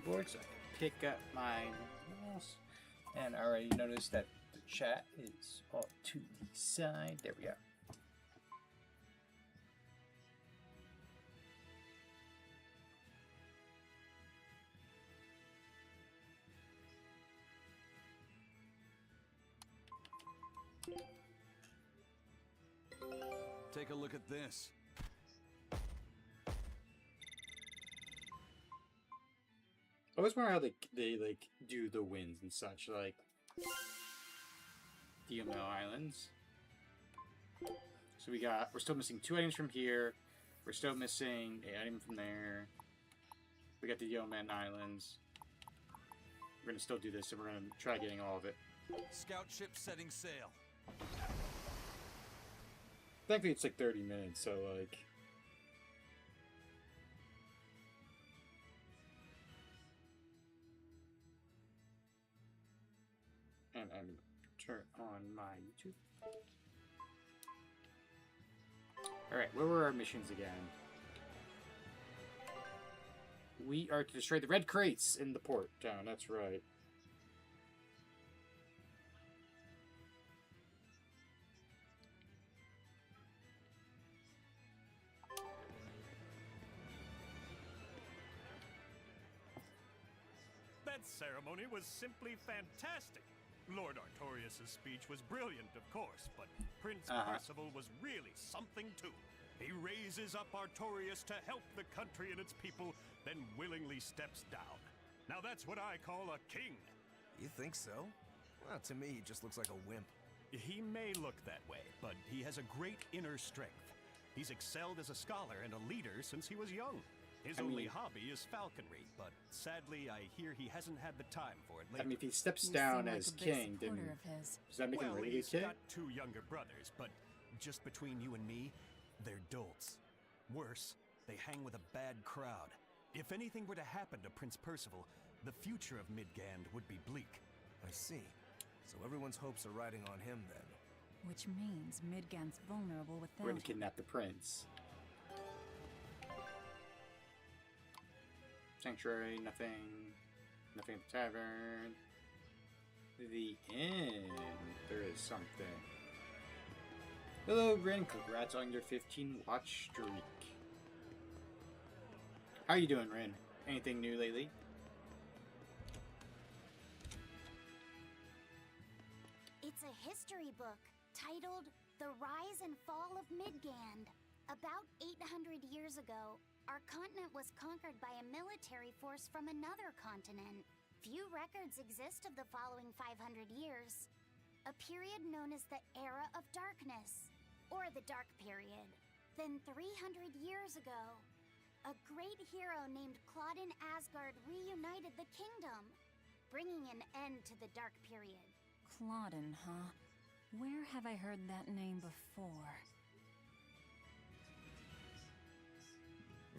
keyboard so I can pick up my mouse. And I already noticed that the chat is all to the side. There we go. Take a look at this. I always wonder how they like do the wins and such, like the Omeo Islands. So we're still missing 2 items from here. We're still missing an item from there. We got the Yeoman Islands. We're gonna still do this, and we're gonna try getting all of it. Scout ship setting sail. Thankfully, it's like 30 minutes, so like. And I'm gonna turn on my YouTube. Alright, where were our missions again? We are to destroy the red crates in the port town, that's right. That ceremony was simply fantastic. Lord Artorias' speech was brilliant, of course, but Prince Percival was really something too. He raises up Artorias to help the country and its people, then willingly steps down. Now that's what I call a king. You think so? Well, to me, he just looks like a wimp. He may look that way, but he has a great inner strength. He's excelled as a scholar and a leader since he was young. His only hobby is falconry, but sadly, I hear he hasn't had the time for it lately. I mean, if he steps down as king, then does that make him really he's king? got 2 younger brothers, but just between you and me, they're dolts. Worse, they hang with a bad crowd. If anything were to happen to Prince Percival, the future of Midgand would be bleak. I see. So everyone's hopes are riding on him then. Which means Midgand's vulnerable without We're gonna him. kidnap the prince. Sanctuary, nothing. Nothing at the tavern. The inn. There is something. Hello, Rin. Congrats on your 15 watch streak. How you doing, Rin? Anything new lately? It's a history book titled The Rise and Fall of Midgand. About 800 years ago, our continent was conquered by a military force from another continent. Few records exist of the following 500 years. A period known as the Era of Darkness, or the Dark Period. Then 300 years ago, a great hero named Claudin Asgard reunited the kingdom, bringing an end to the Dark Period. Claudin, huh? Where have I heard that name before?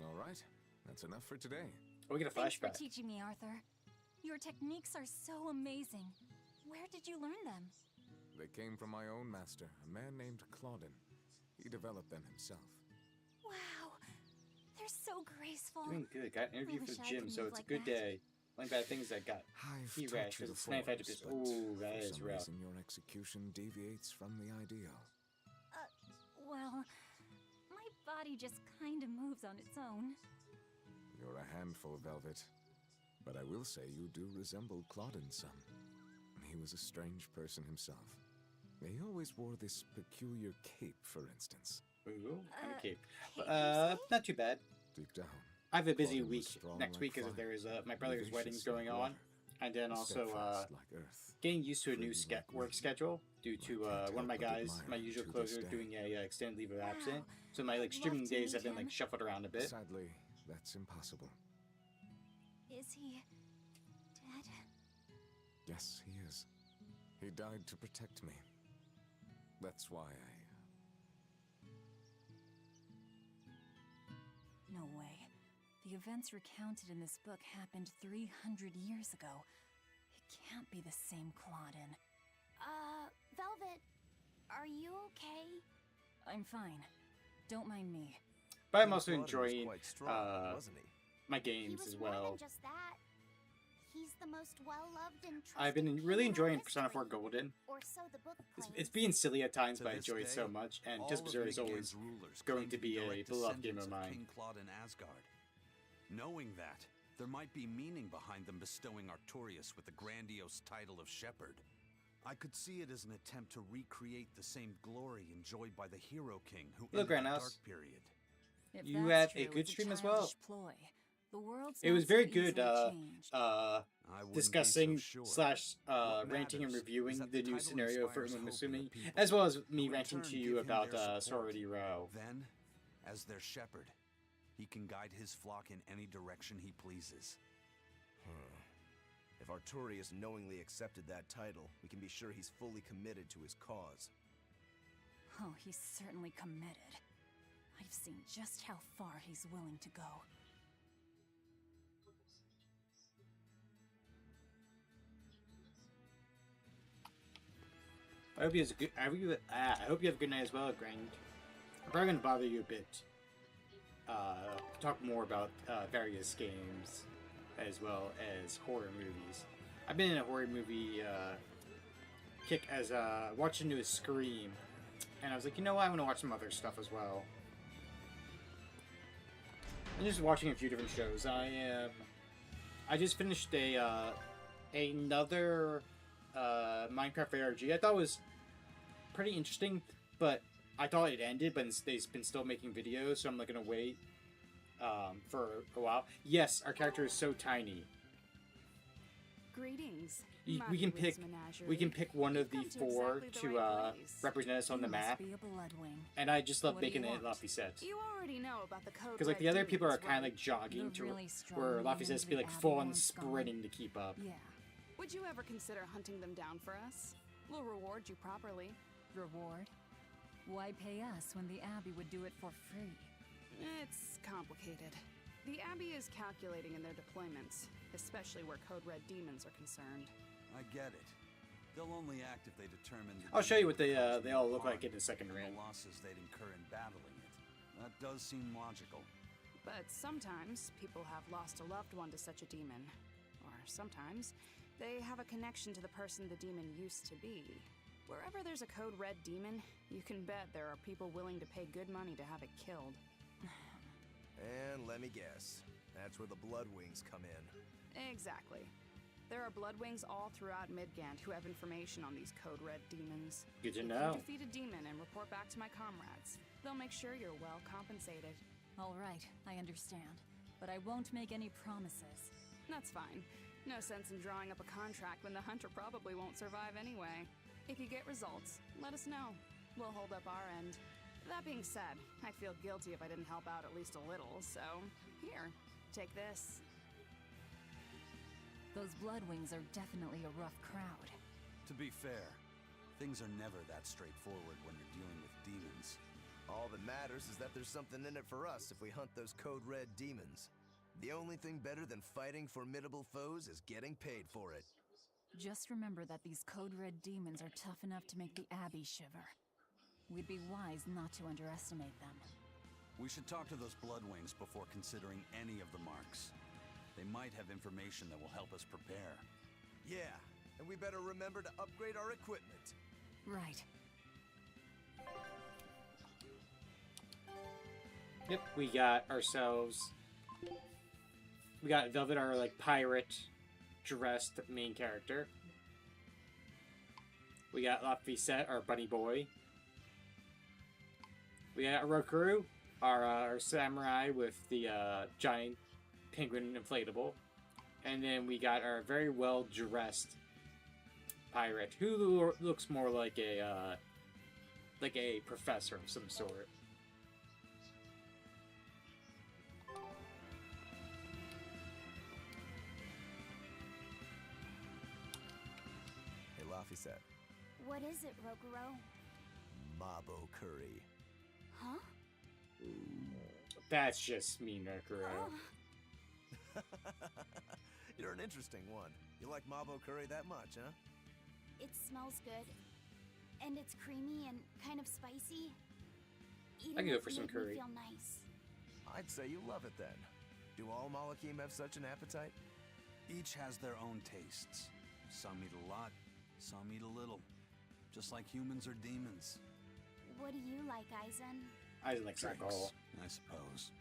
All right, that's enough for today. Oh, we get a Thanks for flashback. teaching me, Arthur. Your techniques are so amazing. Where did you learn them? They came from my own master, a man named Claudin. He developed them himself. Wow, they're so graceful. Doing good. Got an interview I for wish the I gym, could so move it's a like good that. day. Only bad things I got. I've He taught rash, you the it's manufactured forms, this. but Ooh, that for is some rough. reason your execution deviates from the ideal. Well, my body just kind of moves on its own. You're a handful, Velvet. But I will say you do resemble Claudin some. He was a strange person himself. He always wore this peculiar cape, for instance. Ooh, kind of cape. cape, Not too bad. Deep down, I have a busy Claudin was week strong next like week because fire, there is my brother's vivacious wedding's like going on, water, and then also steadfast like earth. getting used to a new free like work wind. schedule due to I can't one of my help but guys, admire my you usual to closer, this day. doing a extended leave of absence. Wow. So my like I'd love streaming to days have meet been like him. shuffled around a bit. Sadly, that's impossible. Is he dead? Yes, he is. He died to protect me. That's why No way. The events recounted in this book happened 300 years ago. It can't be the same Claudin. Velvet, are you okay? I'm fine. Don't mind me. But I'm also Claudin was enjoying quite strong, wasn't he? my He games was as more well. than just that. He's the most well-loved and trusted I've been king really in enjoying all Persona 4 history. Golden. Or so the book It's claims. being silly at times, To but I this enjoy it day, so much, and all just of Berseria is Midgard's always rulers going claim to be a direct beloved game descendants of mine. King Claude and Asgard. Knowing that, there might be meaning behind them bestowing Artorias with the grandiose title of Shepherd. I could see it as an attempt to recreate the same glory enjoyed by the Hero King who Look, ended the Grandhouse. Dark Period. If You that's had a true, good it's stream as childish well. Ploy. The world's It was not so very good, easily changed. I wouldn't be discussing so sure. slash What ranting and matters reviewing is that the the new title scenario for inspires hope in the Umasumi, people, as well as me who in ranting turn to you give him about their support. Sorority Row. Then, as their shepherd, he can guide his flock in any direction he pleases. If Artorias knowingly accepted that title, we can be sure he's fully committed to his cause. Oh, he's certainly committed. I've seen just how far he's willing to go. I hope you have a good. I hope you have a good night as well, Grind. I'm probably gonna bother you a bit. Talk more about various games, as well as horror movies. I've been in a horror movie kick as watching new Scream, and I was like, you know what, I'm gonna watch some other stuff as well. I'm just watching a few different shows. I just finished another Minecraft ARG. I thought it was pretty interesting, but I thought it ended, but they've been still making videos, so I'm not gonna wait for a while. Yes, our character is so tiny. Greetings. We can pick one of the You've come to four exactly the to right place. represent us on the You must map, be a Bloodwing. and I just love What do making you it want? Laphicet. You already know about the code. Because like the other people are kind of right? like jogging You're to really strong, where even Laphicet's if be the like Abbey full on wants gone. sprinting to keep up. Yeah. Would you ever consider hunting them down for us? We'll reward you properly. Reward? Why pay us when the Abbey would do it for free? It's complicated. The Abbey is calculating in their deployments, especially where Code Red demons are concerned. I get it. They'll only act if they determine. I'll show you what they all look like in the second and round. the losses they'd incur in battling it. That does seem logical. But sometimes people have lost a loved one to such a demon. Or sometimes they have a connection to the person the demon used to be. Wherever there's a Code Red demon, you can bet there are people willing to pay good money to have it killed. And let me guess, that's where the Bloodwings come in. Exactly. There are Bloodwings all throughout Midgand who have information on these Code Red demons. Good to If know. you defeat a demon and report back to my comrades, they'll make sure you're well compensated. All right, I understand. But I won't make any promises. That's fine. No sense in drawing up a contract when the hunter probably won't survive anyway. If you get results, let us know. We'll hold up our end. That being said, I'd feel guilty if I didn't help out at least a little, so here, take this. Those Bloodwings are definitely a rough crowd. To be fair, things are never that straightforward when you're dealing with demons. All that matters is that there's something in it for us if we hunt those Code Red demons. The only thing better than fighting formidable foes is getting paid for it. Just remember that these Code Red demons are tough enough to make the Abbey shiver. We'd be wise not to underestimate them. We should talk to those Bloodwings before considering any of the marks. They might have information that will help us prepare. Yeah, and we better remember to upgrade our equipment. Right. Yep, we got ourselves. We got Velvet, our like pirate dressed main character. We got Laphicet, our bunny boy. We got Rokuru, our samurai with the giant penguin inflatable. And then we got our very well dressed pirate who looks more like a professor of some sort. Hey, Laphicet. What is it, Rokuro? Mabo curry. Huh? That's just me, Rokuro. Oh, You're an interesting one. You like Mabo curry that much, huh? it smells good. And it's creamy and kind of spicy. Eating I could go it for some made me curry. feel nice. I'd say you love it then. Do all Malakim have such an appetite? Each has their own tastes. Some eat a lot, some eat a little. Just like humans or demons. What do you like, Eisen? I like alcohol. I suppose.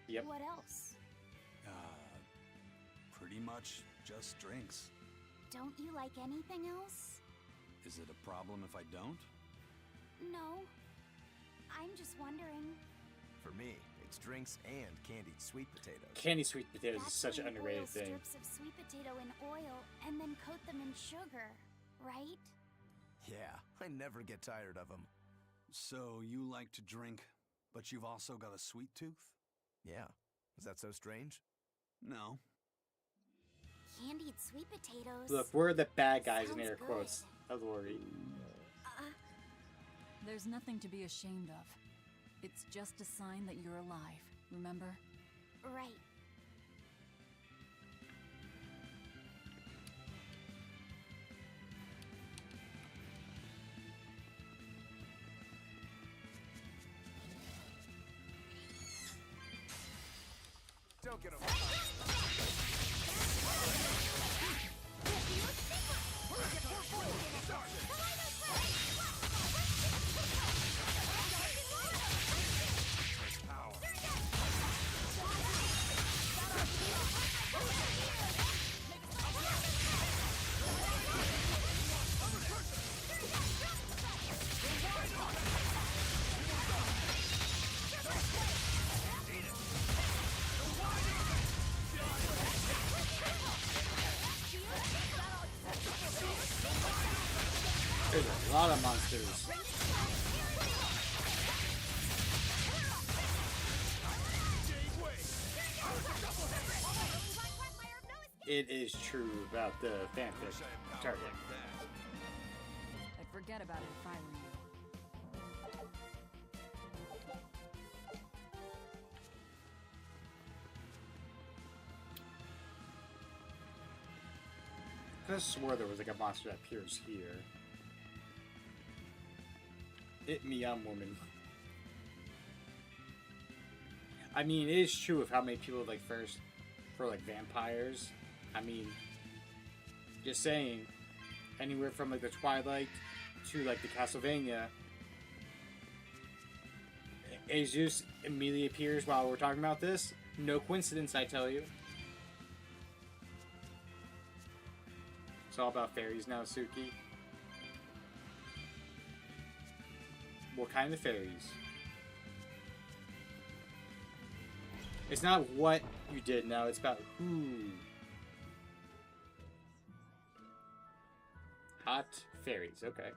Yep. What else? Pretty much just drinks. Don't you like anything else? Is it a problem if I don't? No. I'm just wondering. For me, it's drinks and candied sweet potatoes. Candy sweet potatoes is That's such an when you underrated boil thing. strips of sweet potato in oil and then coat them in sugar, right? Yeah, I never get tired of them. So you like to drink, but you've also got a sweet tooth? Yeah, is that so strange? No. Candied sweet potatoes. Look, we're the bad guys in Sounds air good. quotes. Don't worry. There's nothing to be ashamed of. It's just a sign that you're alive, remember? Right. Don't get over. There's a lot of monsters. It is true about the fanfic target. I'd forget about it if I were you. I could have swore there was like a monster that appears here. It me, I'm woman. I mean, it is true of how many people like thirst for like vampires. I mean, just saying, anywhere from like the Twilight to like the Castlevania, Jesus immediately appears while we're talking about this. No coincidence, I tell you. It's all about fairies now, Suki. What kind of fairies? It's not what you did now, it's about who. Hot fairies, okay.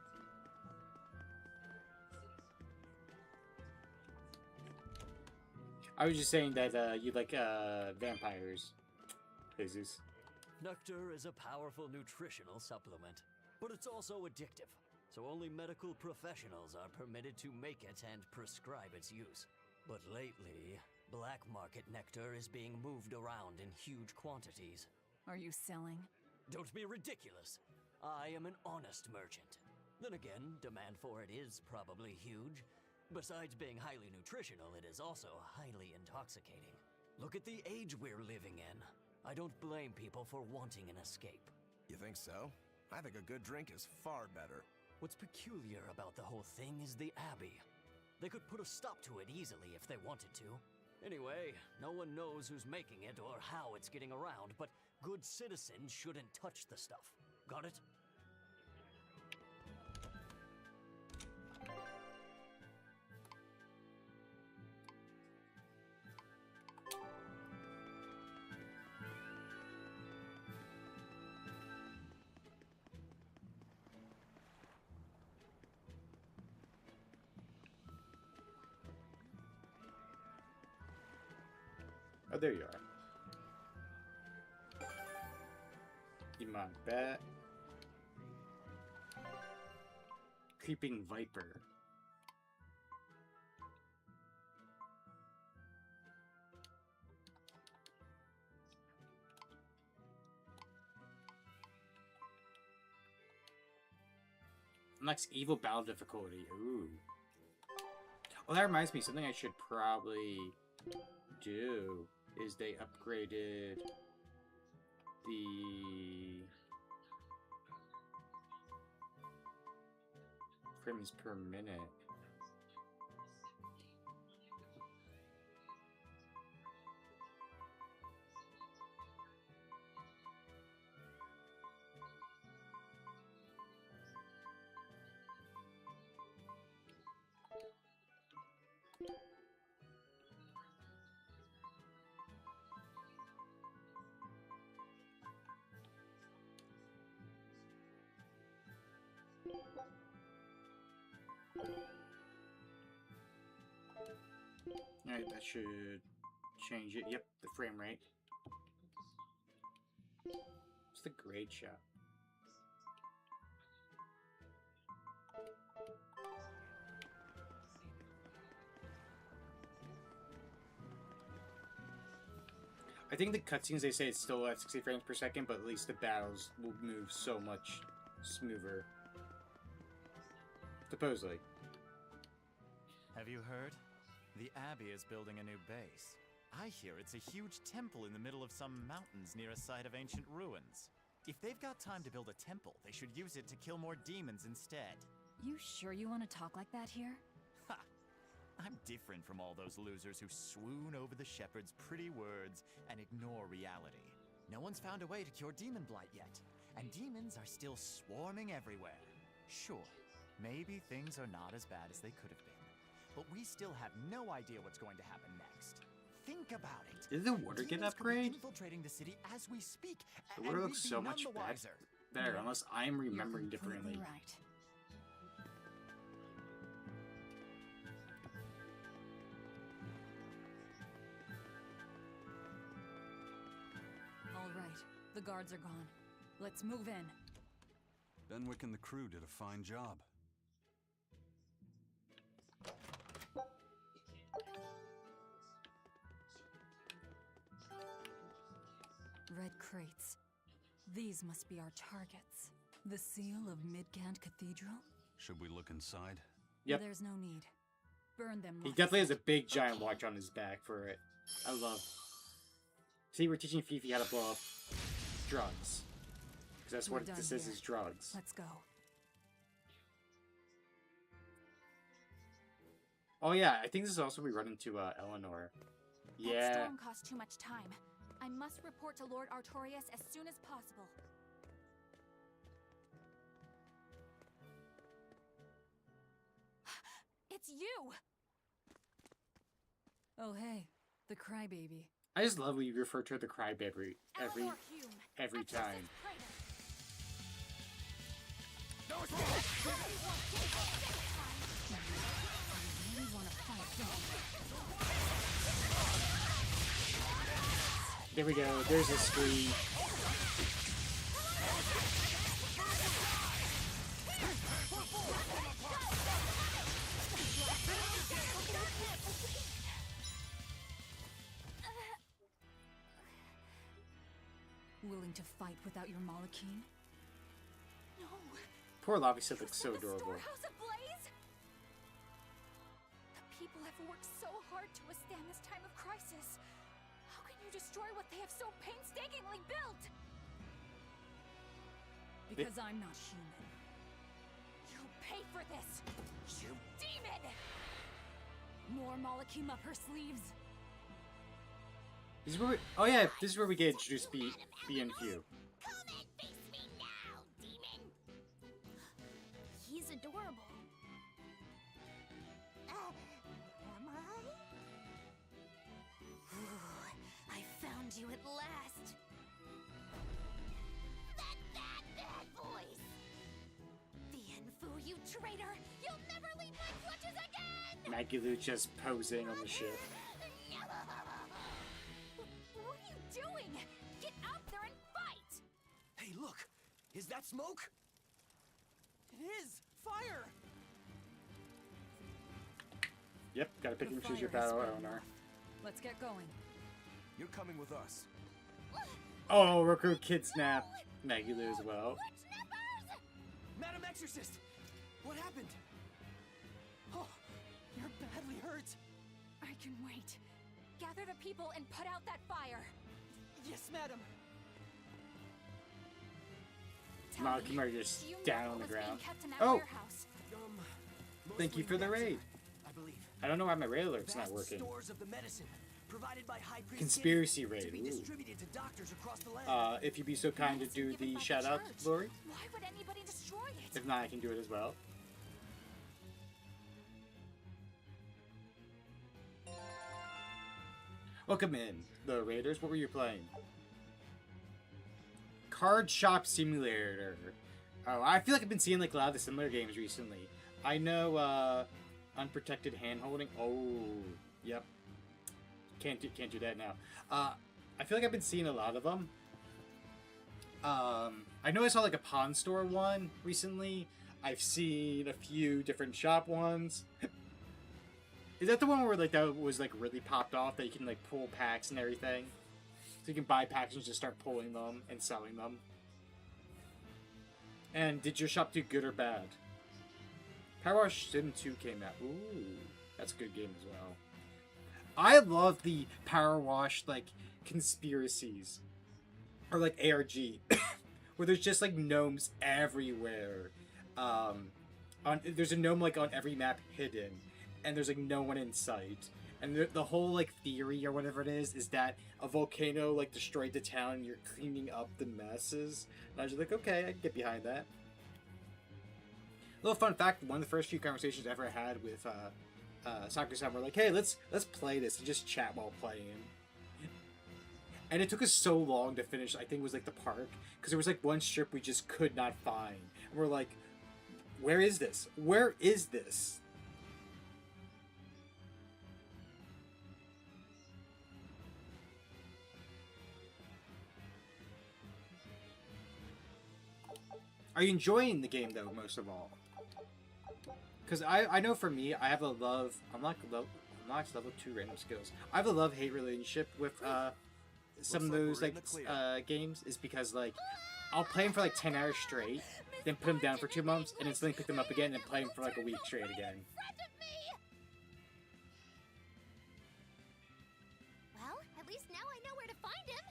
I was just saying that you like vampires, Jesus. Nectar is a powerful nutritional supplement, but it's also addictive, so only medical professionals are permitted to make it and prescribe its use. But lately, black market nectar is being moved around in huge quantities. Are you selling? Don't be ridiculous. I am an honest merchant. Then again, demand for it is probably huge. Besides being highly nutritional, it is also highly intoxicating. Look at the age we're living in. I don't blame people for wanting an escape. You think so? I think a good drink is far better. What's peculiar about the whole thing is the Abbey. They could put a stop to it easily if they wanted to. Anyway, no one knows who's making it or how it's getting around, but good citizens shouldn't touch the stuff. Got it? Oh, there you are. Demon Bat. Creeping Viper. Next, Evil Battle Difficulty. Ooh. Well, that reminds me, something I should probably do is they upgraded the frames per minute. Alright, that should change it. Yep, the frame rate. It's the grade shot. I think the cutscenes, they say it's still at 60 frames per second, but at least the battles will move so much smoother. Supposedly. Have you heard? The Abbey is building a new base. I hear it's a huge temple in the middle of some mountains near a site of ancient ruins. If they've got time to build a temple, they should use it to kill more demons instead. You sure you want to talk like that here? Ha! I'm different from all those losers who swoon over the shepherd's pretty words and ignore reality. No one's found a way to cure demon blight yet, and demons are still swarming everywhere. Sure, maybe things are not as bad as they could have been, but we still have no idea what's going to happen next. Think about it. Did the water get Demons could be upgrade? infiltrating the city as we speak. The water looks so much better, unless I'm remembering You're completely differently. right. All right, the guards are gone. Let's move in. Benwick and the crew did a fine job. Red crates. These must be our targets. The seal of Midgand Cathedral? Should we look inside? Yep. There's no need. Burn them. He Laphicet. definitely has a big giant watch on his back for it. I love. See, we're teaching Fifi how to blow up drugs. Because that's We're what done this here. is drugs. Let's go. Oh yeah, I think this is also we run into Eleanor. That Yeah. storm cost too much time. I must report to Lord Artorias as soon as possible. It's you! Oh hey, the crybaby. I just love when you refer to the crybaby Eleanor Hume, every Exorcist time. Praetor. You really want to fight, don't you? There we go. There's a screen. Willing to fight without your Malachine? No. Poor Laphicet You looks so set the adorable. storehouse ablaze? The people have worked so hard to withstand this time of crisis. How can you destroy what they have so painstakingly built? Because I'm not human. You'll pay for this, you demon! More Malachim up her sleeves. This is where we, oh yeah, this is where we get introduced B and Q. Come and face me now, demon! He's adorable. Am I? I found you at last. That voice! Bienfu, you traitor! You'll never leave my clutches again! Maggie Lou just posing on the ship. What are you doing? Get out there and fight! Hey, look! Is that smoke? It is! Fire! Yep, gotta pick The and choose your fire has battle, burned Eleanor. off. Let's get going. You're coming with us. Oh, recruit kidnap Maggie Lou as well. Madam Exorcist! What happened? Oh, you're badly hurt. I can wait. Gather the people and put out that fire. Yes, madam. Tell Malachim me, are just do you know down what on the was being ground. kept in that Oh! warehouse? Thank you for the raid. I believe. I don't know why my raid alert's not Vast working. stores of the medicine provided by High Priest Conspiracy Gideon raid. to be Ooh. distributed to doctors across the land. If you'd be so kind to do Given the by shout out, church. Lori. Why would anybody destroy it? If not, I can do it as well. Welcome in, the Raiders. What were you playing? Card Shop Simulator. Oh, I feel like I've been seeing like a lot of the similar games recently. I know Unprotected Handholding. Oh, yep. Can't do that now. I feel like I've been seeing a lot of them. I know I saw like a pawn store one recently. I've seen a few different shop ones. Is that the one where like that was like really popped off that you can like pull packs and everything? So you can buy packs and just start pulling them and selling them. And did your shop do good or bad? Power Wash Sim 2 came out. Ooh, that's a good game as well. I love the Power Wash like conspiracies. Or like ARG. Where there's just like gnomes everywhere. There's a gnome like on every map hidden. And there's like no one in sight. And the whole like theory or whatever it is that a volcano like destroyed the town and you're cleaning up the messes. And I was just like, okay, I can get behind that. Little fun fact, one of the first few conversations I ever had with Sakurai-san were like, hey, let's play this and just chat while playing. And it took us so long to finish, I think it was like the park, because there was like one strip we just could not find. And we're like, where is this? Where is this? Are you enjoying the game though, most of all? Because I know for me, I have a love. I'm not level 2 random skills. I have a love-hate relationship with some of those like games. Is because like I'll play them for like 10 hours straight, then put them down for 2 months, and then suddenly pick them up again and play them for like a week straight again. Well, at least now I know where to find him.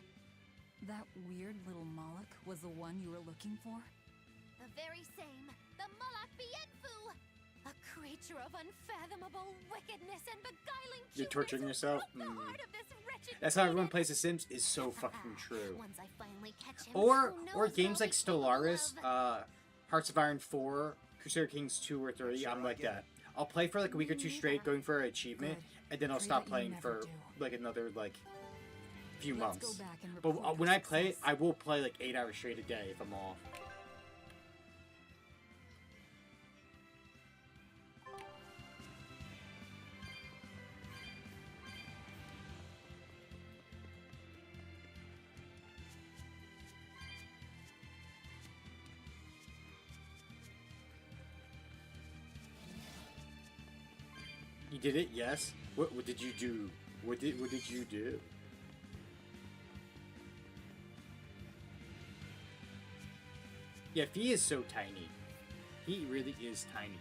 That weird little Moloch was the one you were looking for? The very same. The Malak Bienfu. A creature of unfathomable wickedness and beguiling cuteness. You're torturing yourself? The heart of this wretched That's how everyone maiden. plays The Sims is so fucking true. Once I finally catch him, Or who knows games where like we can Stellaris, love. Hearts of Iron 4, Crusader Kings 2 or 3, I'm like that. I'll play for like a week or two straight going for an achievement, Good. and then I'll Pray stop that you playing never for do. like another like few Let's months. go back and But report when our I play, success. I will play like 8 hours straight a day if I'm off. You did it? Yes. What did you do? What did you do? Yeah, Fee is so tiny. He really is tiny.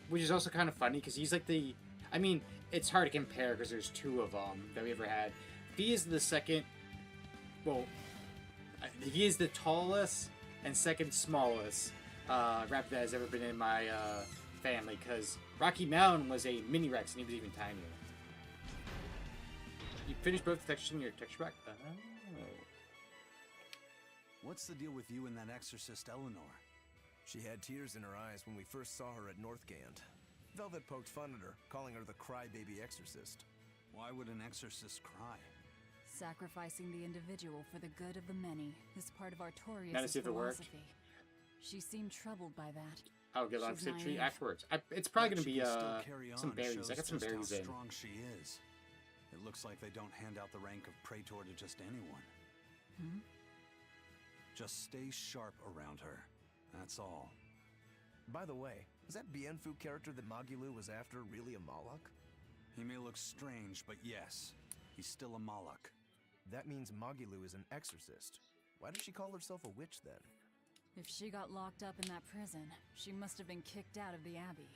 Which is also kind of funny because he's like the. I mean, it's hard to compare because there's 2 of them that we ever had. Fee is the second. Well, he is the tallest and second smallest rabbit that has ever been in my family because Rocky Mountain was a mini Rex and he was even tinier. You finished both the textures in your texture pack? Oh. What's the deal with you and that exorcist Eleanor? She had tears in her eyes when we first saw her at Northgand. Velvet poked fun at her, calling her the crybaby exorcist. Why would an exorcist cry? Sacrificing the individual for the good of the many is part of Artorias' Now to see if it worked. philosophy. She seemed troubled by that. I'll get on She's to the tree naive. afterwards. It's probably That gonna she be can still carry some on berries. shows I got some just berries how in. strong she is. It looks like they don't hand out the rank of praetor to just anyone. Hmm? Just stay sharp around her. That's all. By the way, was that Bienfu character that Magilu was after really a Moloch? He may look strange, but yes, he's still a Moloch. That means Magilu is an exorcist. Why does she call herself a witch then? If she got locked up in that prison, she must have been kicked out of the Abbey.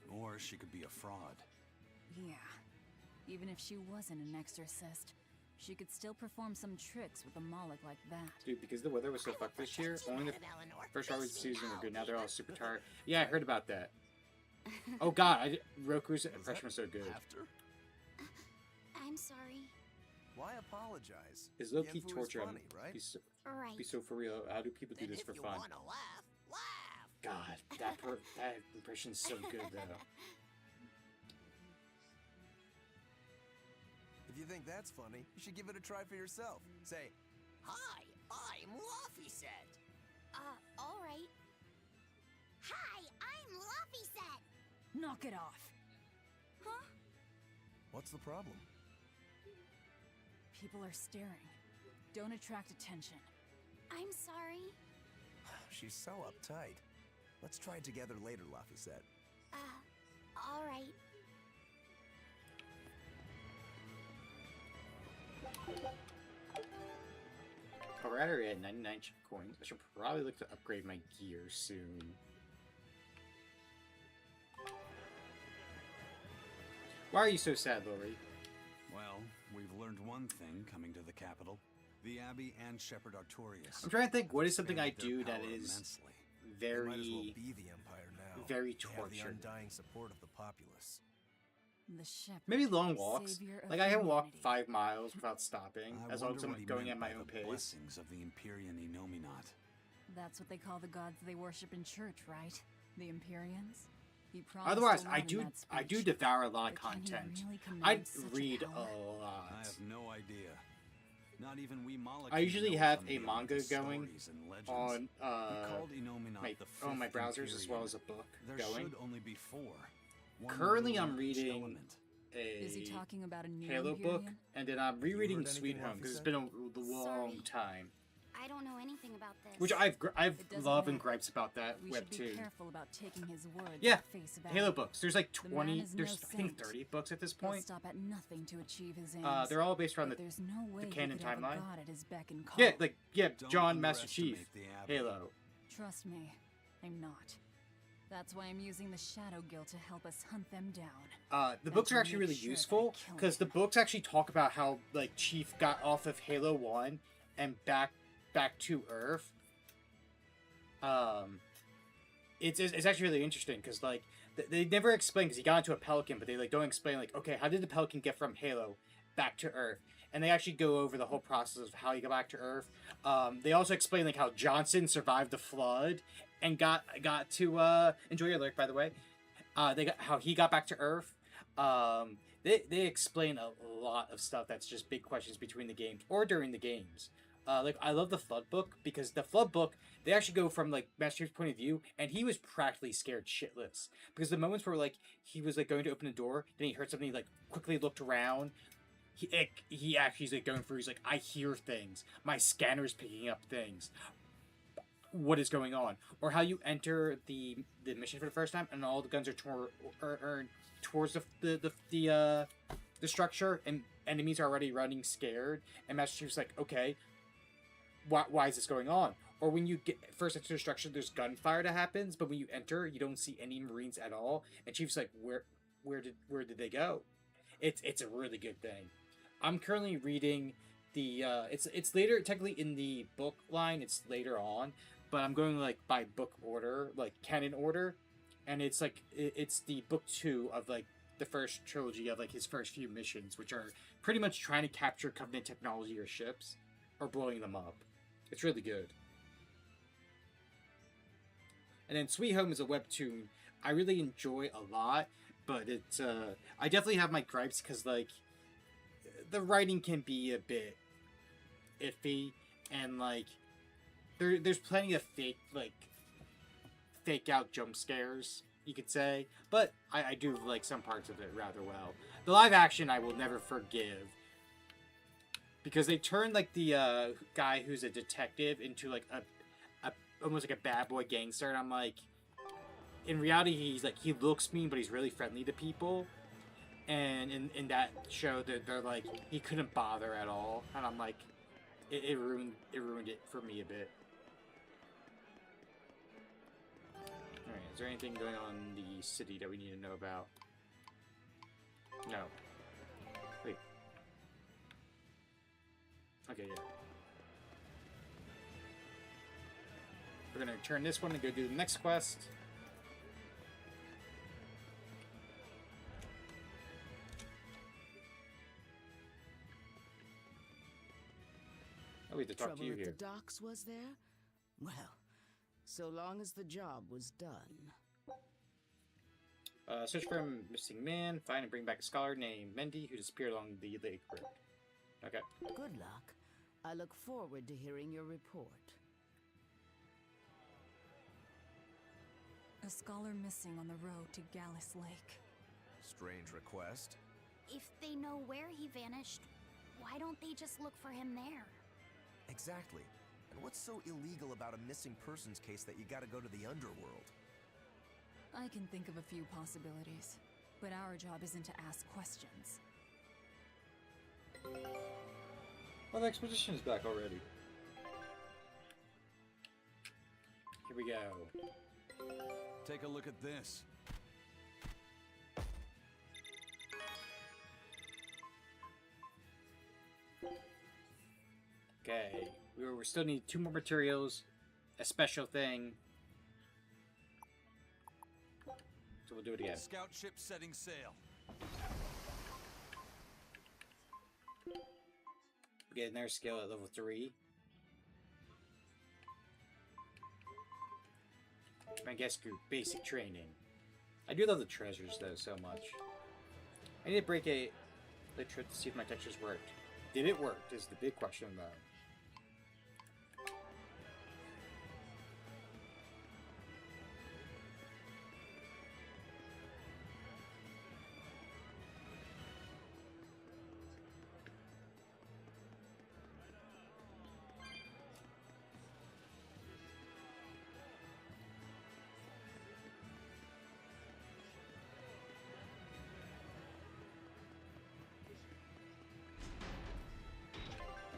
Or she could be a fraud. Yeah. Even if she wasn't an exorcist, She could still perform some tricks with a Moloch like that. Dude, because the weather was so fucked this year, only the first hours of the season were good. Now they're all super tired. Yeah, I heard about that. Oh god, Roku's impression was so good. I'm sorry. Why apologize? Is low-key The info is torture. funny, right? Right. Be so for real. How do people do this for fun? God, that impression's so good though. If you think that's funny, you should give it a try for yourself. Say, Hi, I'm Laphicet. Alright. Hi, I'm Laphicet! Knock it off! Huh? what's the problem? People are staring. Don't attract attention. I'm sorry. She's so uptight. Let's try it together later, Laphicet. Alright. Oh, we're already at 99 chip coins. I should probably look to upgrade my gear soon. Why are you so sad, Lori? Well, we've learned one thing coming to the capital. The Abbey and Shepherd Artorius. I'm trying to think, what is something I expanded do their that power is immensely. They might as well very, be the Empire now. very They have tortured? the undying support of the populace. The shepherd. Maybe long walks. savior of Like, I haven't walked humanity. 5 miles without stopping, I as long wonder as I'm what he going meant at my by own the pace. blessings of the Empyrean Enominat. That's what they call the gods they worship in church, right? The Empyreans? He promised Otherwise, a lot in that I do speech. devour a lot of But can he content. really command I such read power? a lot. I have no idea. Not even we Malakith I usually know have from a beyond manga the going stories and legends. on We called Enominat my the fifth browsers as well Empyrean. as a book There going. should only be 4. One Currently, ruler I'm of each reading element. Is he a talking about a new Halo book, Empyrean? and then I'm rereading heard Sweet anything Home because it's Laphicet? been a long Sorry. time. I don't know anything about this. Which I've It doesn't love and matter. gripes about that We should be webtoon. careful about taking his words Yeah, at face value. Halo books. There's like The man 20. is no There's I think saint. 30 books at this He'll point. stop at nothing to achieve his aims. They're all based around But the there's no way he canon could have a timeline. god at his beck and call. yeah, Don't John Master Chief, underestimate the Abbey. Halo. Trust me, I'm not. That's why I'm using the Shadow Guild to help us hunt them down. The And books to are actually make really sure that I useful kill because the them. books actually talk about how like Chief got off of Halo 1 and back to Earth. It's actually really interesting because like they never explain because he got into a Pelican, but they like don't explain like, okay, how did the Pelican get from Halo back to Earth? And they actually go over the whole process of how he got back to Earth. They also explain like how Johnson survived the flood and got to enjoy your lyric, by the way. How he got back to Earth. They explain a lot of stuff that's just big questions between the games or during the games. Like I love the Flood book because the Flood book they actually go from like Master Chief's point of view, and he was practically scared shitless because the moments where like he was like going to open a door, then he heard something, he like quickly looked around. He actually is like going through. He's like, I hear things. My scanner's picking up things. What is going on? Or how you enter the mission for the first time, and all the guns are towards the structure, and enemies are already running scared. And Master Chief's like, okay, why is this going on? Or when you get first enter the structure, there's gunfire that happens, but when you enter, you don't see any Marines at all. And Chief's like, where did they go? It's a really good thing. I'm currently reading the it's later technically in the book line. It's later on, but I'm going like by book order, like canon order, and it's like it's the book 2 of like the first trilogy of like his first few missions, which are pretty much trying to capture Covenant technology or ships or blowing them up. It's really good. And then Sweet Home is a webtoon I really enjoy a lot, but it's I definitely have my gripes because like the writing can be a bit iffy, and like there's plenty of fake out jump scares, you could say, but I do like some parts of it rather well. The live action I will never forgive because they turned like the guy who's a detective into like a almost like a bad boy gangster, and I'm like, in reality he's like, he looks mean but he's really friendly to people. And in that show, they're like, he couldn't bother at all, and I'm like, it ruined it for me a bit. All right, is there anything going on in the city that we need to know about? No. Wait. Okay, yeah. We're gonna return this one and go do the next quest. Oh, we have to talk Trouble to you at here. the docks, was there? Well, so long as the job was done. Search for a missing man. Find and bring back a scholar named Mendy who disappeared along the lake road. Okay. Good luck. I look forward to hearing your report. A scholar missing on the road to Gallus Lake. Strange request. If they know where he vanished, why don't they just look for him there? Exactly. And what's so illegal about a missing persons case that you gotta go to the underworld? I can think of a few possibilities, but our job isn't to ask questions. Well, the expedition is back already. Here we go. Take a look at this. Okay. We still need 2 more materials, a special thing. So we'll do it again. Scout ship setting sail. We're getting their skill at level 3. My guest group, basic training. I do love the treasures though so much. I need to break a trip to see if my textures worked. Did it work? Is the big question though.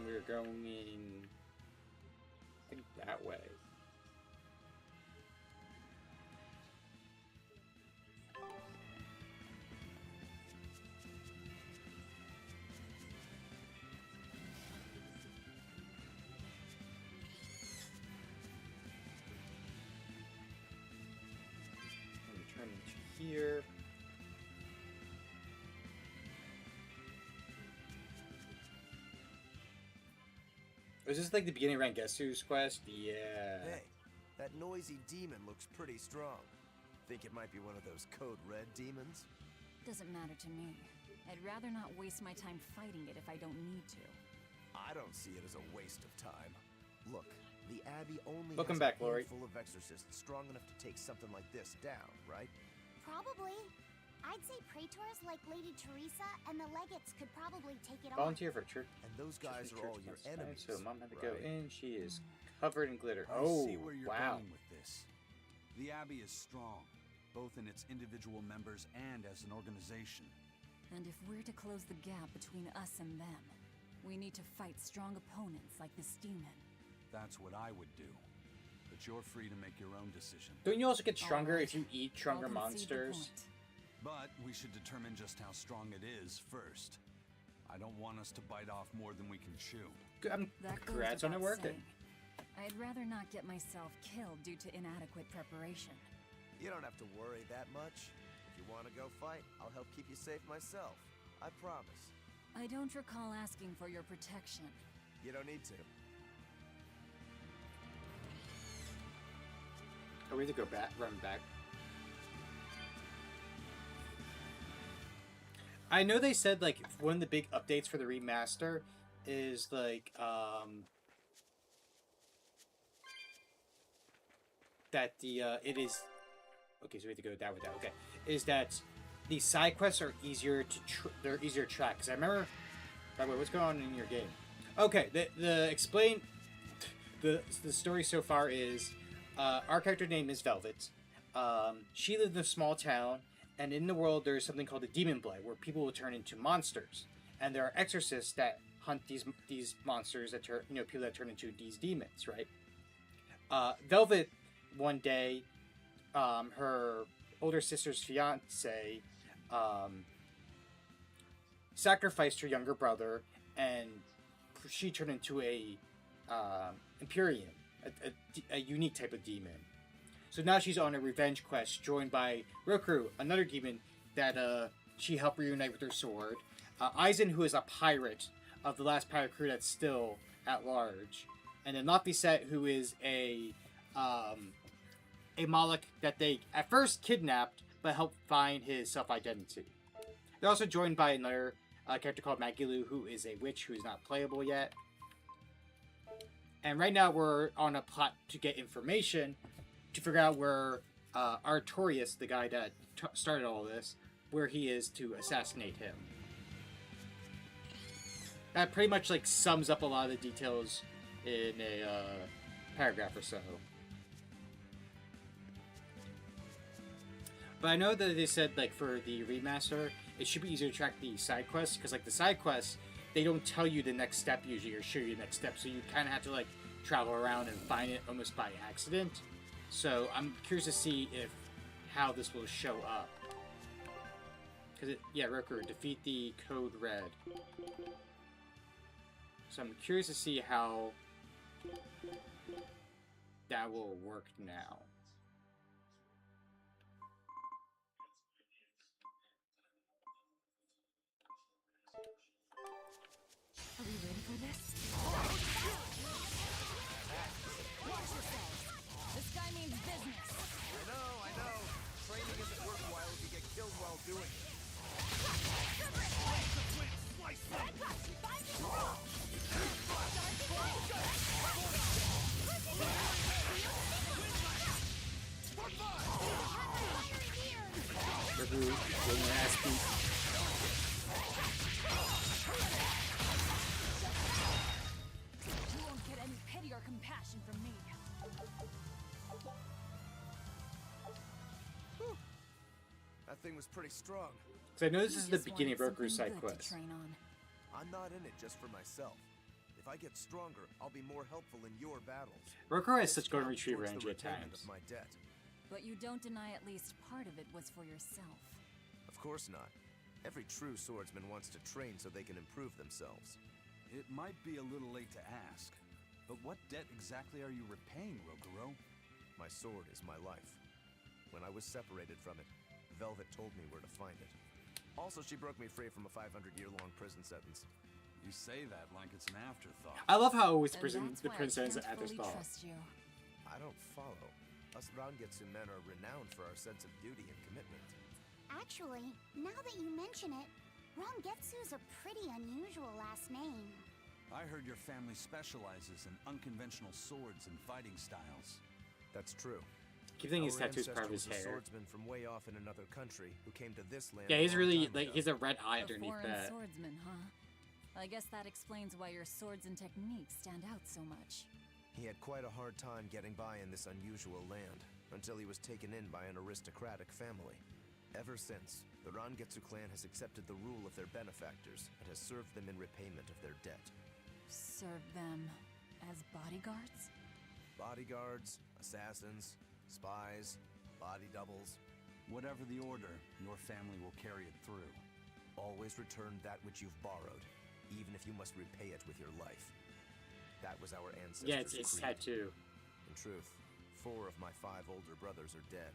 We're going, I think, that way. Turn into here. Was this like the beginning of Rangetsu's quest? Yeah. Hey, that noisy demon looks pretty strong. Think it might be one of those Code Red demons? Doesn't matter to me. I'd rather not waste my time fighting it if I don't need to. I don't see it as a waste of time. Look, the Abbey only Welcome has back, a Lori. handful of exorcists strong enough to take something like this down, right? Probably. I'd say praetors like Lady Teresa and the legates could probably take it on. Volunteer for church. And those guys are all your enemies. So mom had to right? go in. She is covered in glitter. I Oh, see where you're wow. going with this. The Abbey is strong, both in its individual members and as an organization. And if we're to close the gap between us and them, we need to fight strong opponents like this demon. That's what I would do. But you're free to make your own decision. Don't you also get stronger Alright. if you eat stronger I'll concede the monsters? point. But we should determine just how strong it is first. I don't want us to bite off more than we can chew. That goes Congrats on it without working. saying. I'd rather not get myself killed due to inadequate preparation. You don't have to worry that much. If you want to go fight, I'll help keep you safe myself. I promise. I don't recall asking for your protection. You don't need to. Oh, we have to go back, run back. I know they said, like, one of the big updates for the remaster is, like, that the, it is... Okay, so we have to go that way, okay. Is that the side quests are easier to, they're easier to track. Because I remember... By the way, what's going on in your game? Okay, the story so far is, our character name is Velvet. She lived in a small town, and in the world there's something called the Demon Blade, where people will turn into monsters. And there are exorcists that hunt these monsters that turn, people that turn into these demons, right? Velvet, one day, her older sister's fiance, sacrificed her younger brother and she turned into a Empyrean, a unique type of demon. So now she's on a revenge quest, joined by Roku, another demon that she helped reunite with her sword. Eisen, who is a pirate of the last pirate crew that's still at large, and then Laphicet, who is a Moloch that they at first kidnapped, but helped find his self-identity. They're also joined by another character called Magilu, who is a witch who is not playable yet. And right now we're on a plot to get information to figure out where Artorias, the guy that started all this, where he is to assassinate him. That pretty much like sums up a lot of the details in a paragraph or so. But I know that they said like for the remaster, it should be easier to track the side quests, because like the side quests, they don't tell you the next step usually or show you the next step, so you kind of have to like travel around and find it almost by accident. So I'm curious to see how this will show up. Because Roku, defeat the Code Red. So I'm curious to see how that will work now. Are we ready for this? Watch yourselves! This guy means business! I know! Training isn't worthwhile if you get killed while doing it. Getting your ass beat. You won't get any pity or compassion from me. That thing was pretty strong. So I know this is the beginning of Roku's side quest. I'm not in it just for myself. If I get stronger, I'll be more helpful in your battles. Roku has such golden retriever energy at times. My debt. But you don't deny at least part of it was for yourself. Of course not. Every true swordsman wants to train so they can improve themselves. It might be a little late to ask, but what debt exactly are you repaying, Roguro? My sword is my life. When I was separated from it, Velvet told me where to find it. Also, she broke me free from a 500-year-long prison sentence. You say that like it's an afterthought. I love how always the prison is an afterthought. I don't follow. Us Rangetsu men are renowned for our sense of duty and commitment. Actually, now that you mention it, Rangetsu's a pretty unusual last name. I heard your family specializes in unconventional swords and fighting styles. That's true. Keep thinking his tattoo's part of his hair. A swordsman from way off in another country who came to this land. Yeah, he's really like he's a red eye underneath that. Swordsman, huh? I guess that explains why your swords and techniques stand out so much. He had quite a hard time getting by in this unusual land, until he was taken in by an aristocratic family. Ever since, the Rangetsu clan has accepted the rule of their benefactors and has served them in repayment of their debt. Serve them as bodyguards? Bodyguards, assassins, spies, body doubles. Whatever the order, your family will carry it through. Always return that which you've borrowed, even if you must repay it with your life. That was our ancestors' Yeah, it's creed. tattoo. In truth, 4 of my 5 older brothers are dead.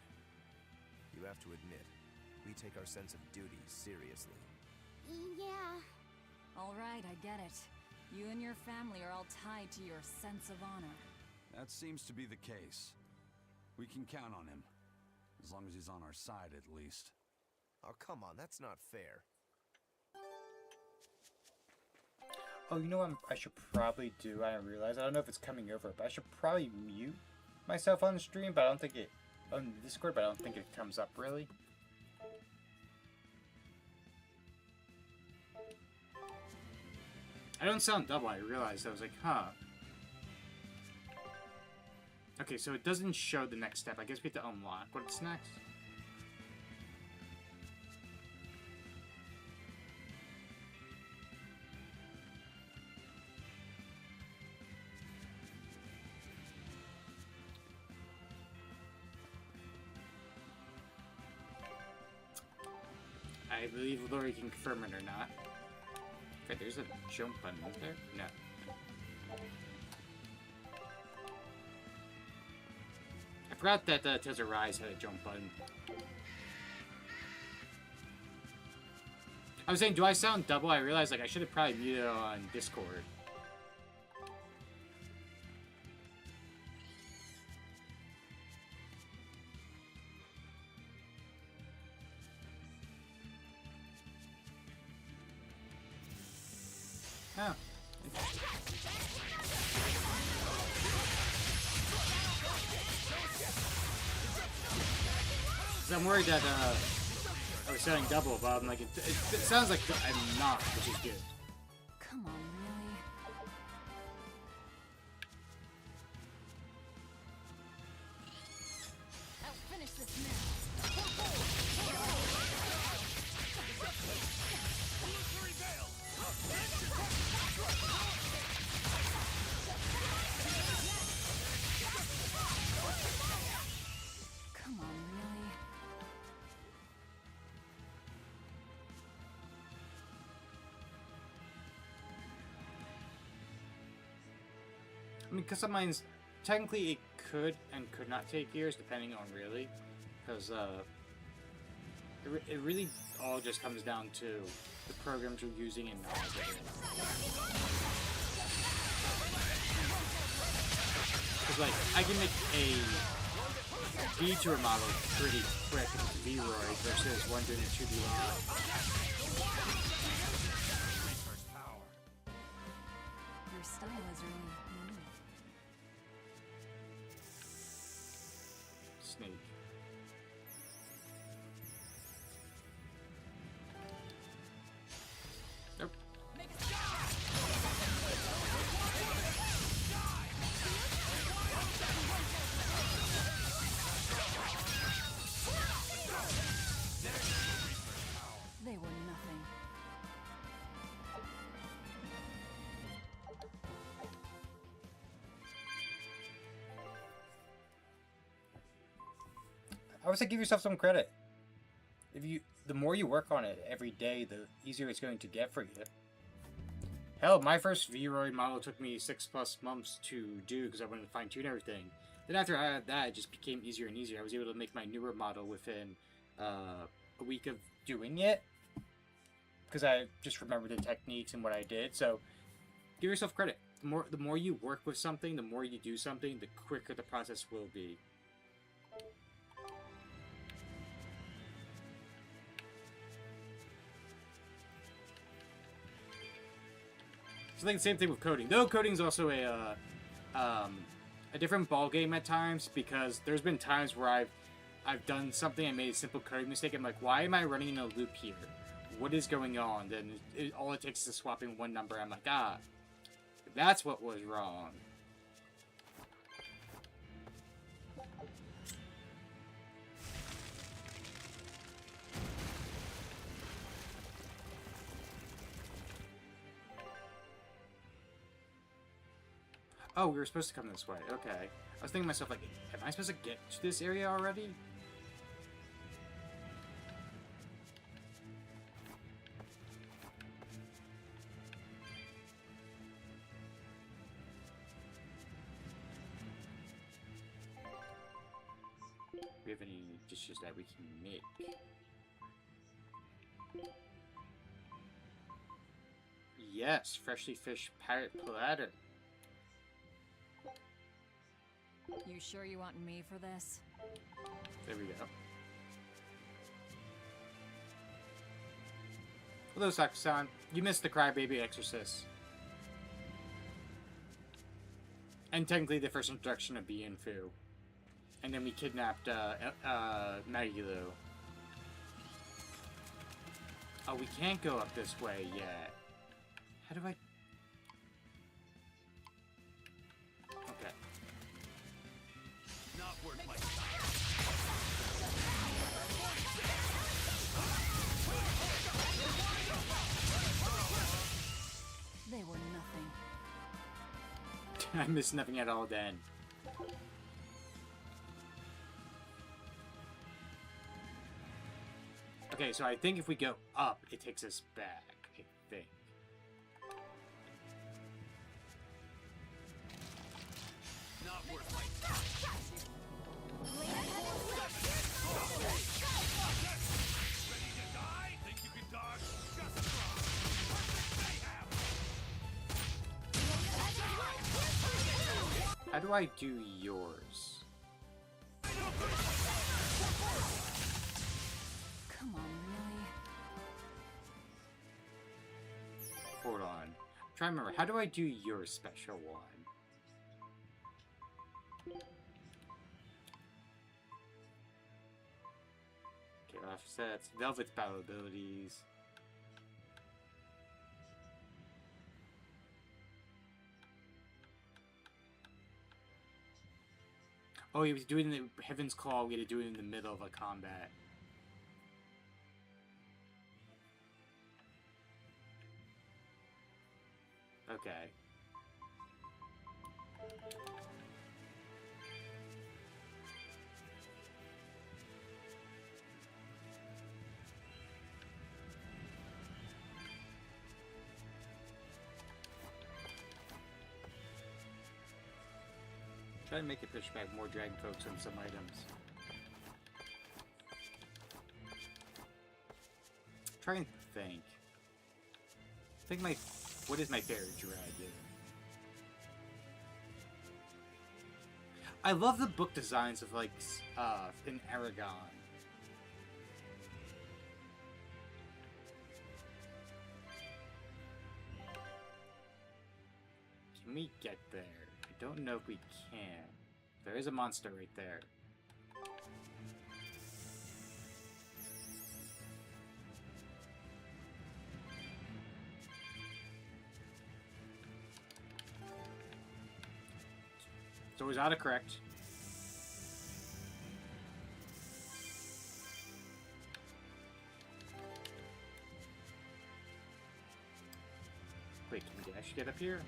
You have to admit, we take our sense of duty seriously. Yeah. All right, I get it. You and your family are all tied to your sense of honor. That seems to be the case. We can count on him. As long as he's on our side, at least. Oh, come on, that's not fair. Oh, you know what I should probably do? I didn't realize. I don't know if it's coming over, but I should probably mute myself on the stream, but I don't think it... on Discord, but I don't think it comes up, really. I don't sound double, I realized. I was like, huh. Okay, so it doesn't show the next step. I guess we have to unlock what's next. I believe Lori can confirm it or not. Okay, there's a jump button, is there? No. forgot that Tales of Rise had a jump button. I was saying, do I sound double? I realized like I should have probably muted it on Discord. Oh. I'm worried that I was sounding double, but I'm like, it sounds like I'm not, which is good. Come on, really? I'll finish this now. Come on, really? I mean, because some mines, technically it could and could not take years, depending on really, because it really all just comes down to the programs you're using and knowledge of it. Because like, I can make a V-Tour model pretty quick with V-Roy versus one doing a 2D model. Your style is really unique. Snake. Nope. They were nothing. I would say give yourself some credit. The more you work on it every day, the easier it's going to get for you. Hell, my first V-Roy model took me 6+ months to do because I wanted to fine-tune everything. Then after I had that, it just became easier and easier. I was able to make my newer model within a week of doing it because I just remembered the techniques and what I did. So give yourself credit. The more you work with something, the more you do something, the quicker the process will be. It's like the same thing with coding. Though coding is also a different ball game at times, because there's been times where I've done something, I made a simple coding mistake. I'm like, why am I running in a loop here? What is going on? Then all it takes is swapping one number. I'm like, that's what was wrong. Oh, we were supposed to come this way. Okay. I was thinking to myself, like, am I supposed to get to this area already? Do we have any dishes that we can make? Yes, freshly fished pirate platter. You sure you want me for this? There we go. Hello, Sakusan. You missed the Crybaby Exorcist. And technically the first introduction of Bee and Fu. And then we kidnapped Magilu. Oh, we can't go up this way yet. How do I... Okay. Not worth my They were nothing. I missed nothing at all then. Okay, so I think if we go up, it takes us back. I think. Not worth my How do I do yours? Come on, really? Hold on. I'm trying to remember. How do I do your special one? Okay, Laphicet's Velvet's battle abilities. Oh, he was doing the Heaven's Claw. We had to do it in the middle of a combat. Okay. Try to make it push back more dragon folks on some items. Try and think. What is my favorite dragon? I love the book designs of like in Aragon. Can we get there? I don't know if we can. There is a monster right there. So it was autocorrect. Wait, can we actually get up here?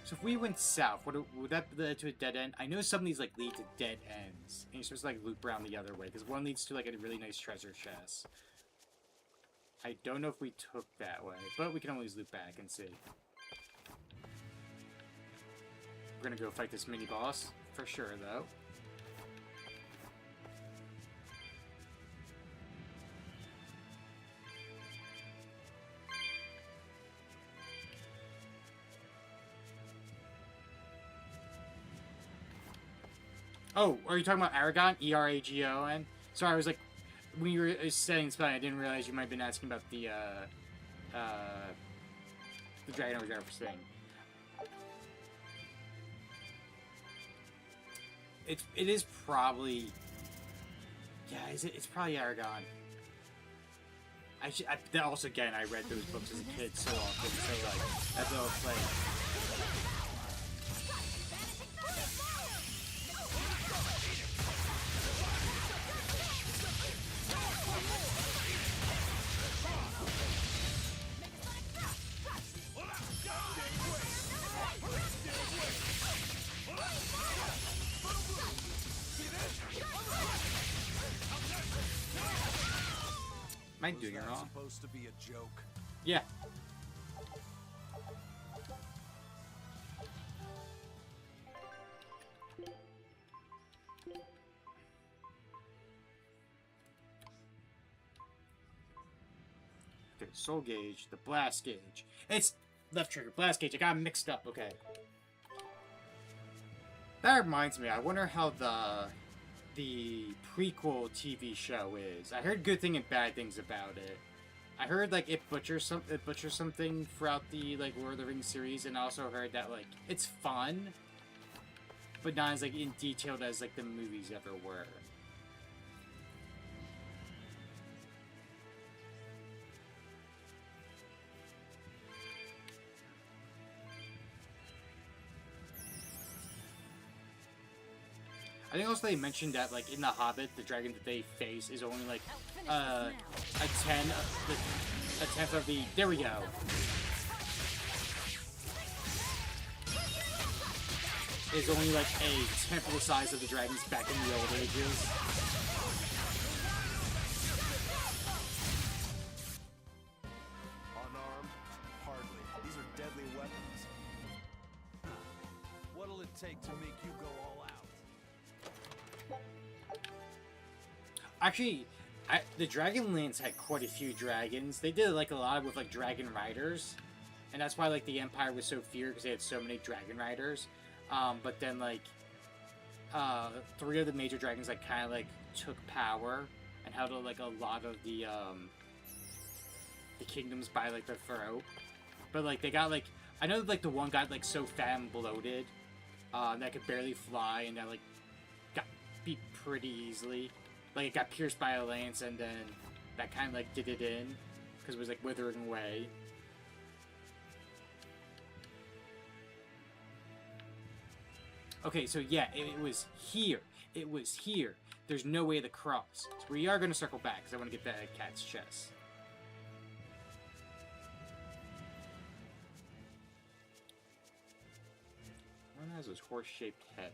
So if we went south, would that lead to a dead end? I know some of these like lead to dead ends, and you're supposed to like loop around the other way because one leads to like a really nice treasure chest. I don't know if we took that way, but we can always loop back and see. We're gonna go fight this mini boss for sure, though. Oh, are you talking about Aragon? E-R-A-G-O-N? Sorry, I was like, when you were saying spelling, I didn't realize you might have been asking about the dragon over there for saying. It is probably, yeah, it's probably Aragon. Also, again, I read those books as a kid so often, so like, that's all I played. Am I doing it wrong? Supposed to be a joke. Yeah. Okay, soul gauge, the blast gauge. It's left trigger, blast gauge. I got mixed up. Okay. That reminds me. I wonder how the prequel TV show is. I heard good thing and bad things about it. I heard like it butchers something throughout the like Lord of the Rings series, and I also heard that like it's fun, but not as like in detailed as like the movies ever were. I think also they mentioned that, like, in The Hobbit, the dragon that they face is only, like, a tenth of the... There we go. Is only, like, a tenth of the size of the dragons back in the old ages. Unarmed? Hardly. These are deadly weapons. What'll it take to make you go all out? Actually, The Dragonlance had quite a few dragons. They did like a lot with like dragon riders, and that's why like the Empire was so feared because they had so many dragon riders. But then like 3 of the major dragons like kind of like took power and held like a lot of the kingdoms by like their throat. But like they got like, I know like the one got like so fat and bloated that could barely fly, and that like got beat pretty easily. Like it got pierced by a lance, and then that kind of like did it in because it was like withering away. Okay, so yeah, it was here. It was here. There's no way to cross. So we are going to circle back because I want to get that cat's chest. One has this horse-shaped head.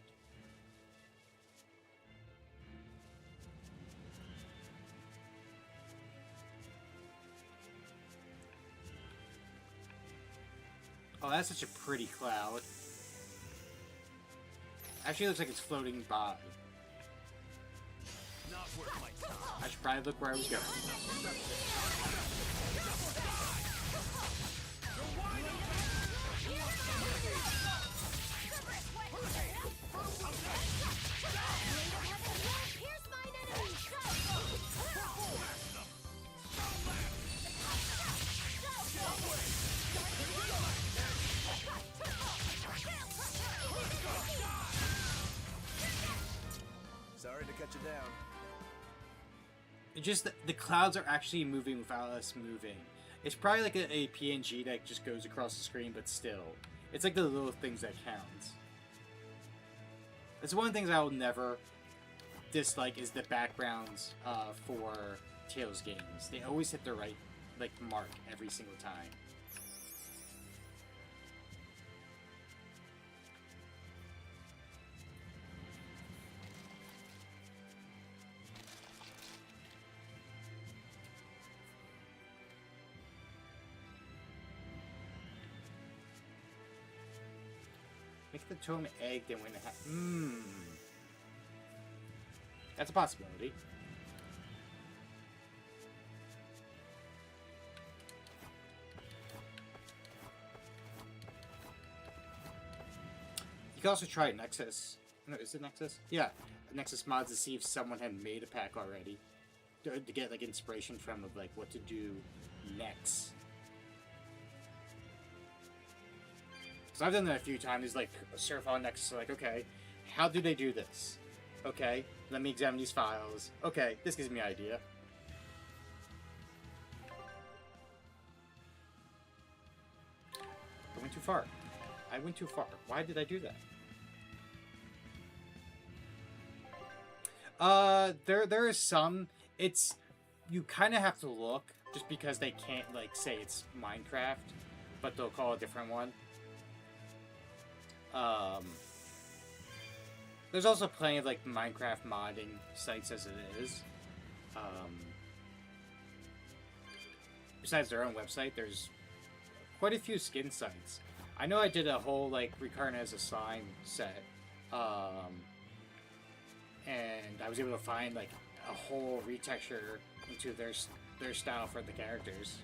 Oh, that's such a pretty cloud. Actually, it looks like it's floating by. Not worth my time. I should probably look where I was going. Sorry to cut you down. It just the clouds are actually moving without us moving. It's probably like a PNG that just goes across the screen, but still, it's like the little things that count. It's one of the things I will never dislike is the backgrounds for Tales games. They always hit the right like mark every single time. Make the tome egg, then when it that's a possibility. You can also try Nexus. No, is it Nexus? Yeah, Nexus mods to see if someone had made a pack already. To get like inspiration from of like what to do next. So I've done that a few times. Is like surf on Nexus, so like, okay, how do they do this? Okay, let me examine these files. Okay, this gives me an idea. I went too far. I went too far. Why did I do that? There is some. It's you kind of have to look just because they can't like say it's Minecraft, but they'll call it a different one. There's also plenty of like Minecraft modding sites as it is. Besides their own website, there's quite a few skin sites. I know I did a whole like Reincarnate as a Slime set, and I was able to find like a whole retexture into their style for the characters.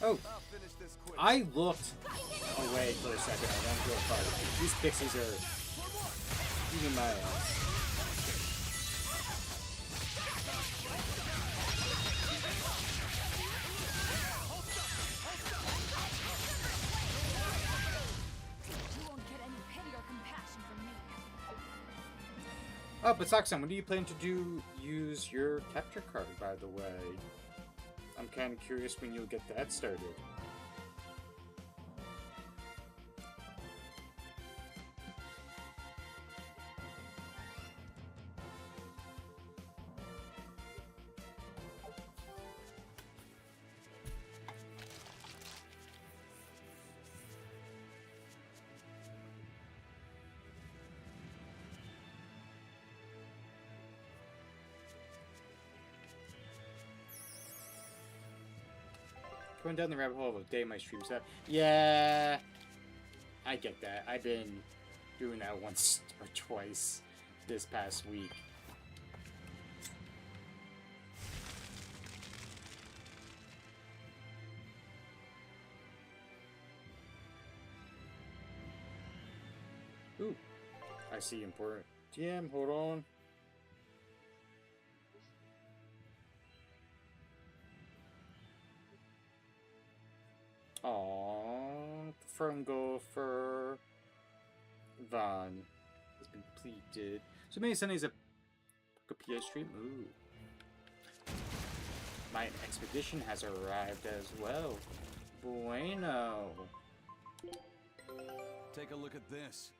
Oh, I looked away for a second. I don't feel part of it. These pixies are eating my ass. You won't get any pity or compassion from me. Oh, but Soxon, when do you plan to use your capture card, by the way? I'm kind of curious when you'll get that started. going down the rabbit hole of a day my stream set. Yeah, I get that. I've been doing that once or twice this past week. Ooh, I see important. GM, hold on. Aww, from Gopher Van has been completed. So maybe Sunday's a PS stream. Ooh. My expedition has arrived as well. Bueno. Take a look at this.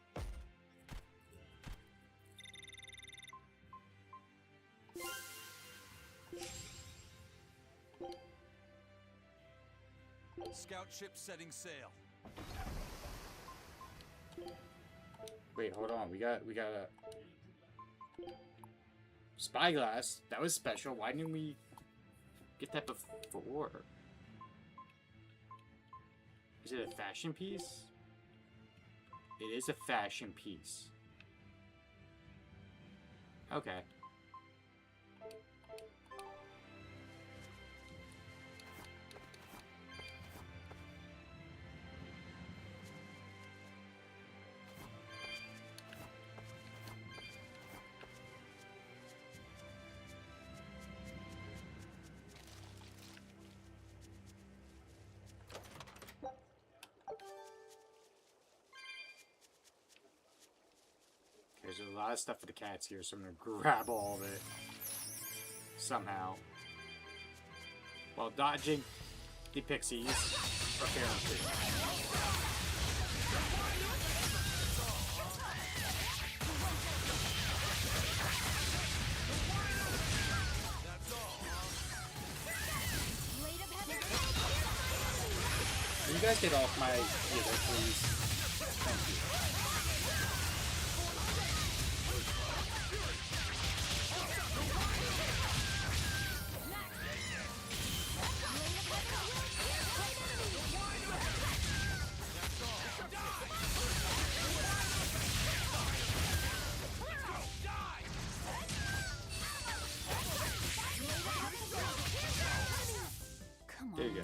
Scout ship setting sail. Wait, hold on. We got a spyglass. That was special. Why didn't we get that before? Is it a fashion piece? It is a fashion piece. Okay. There's a lot of stuff for the cats here, so I'm gonna grab all of it. Somehow. While dodging the pixies, apparently. Can you guys get off my theater, please? Thank you. There you go.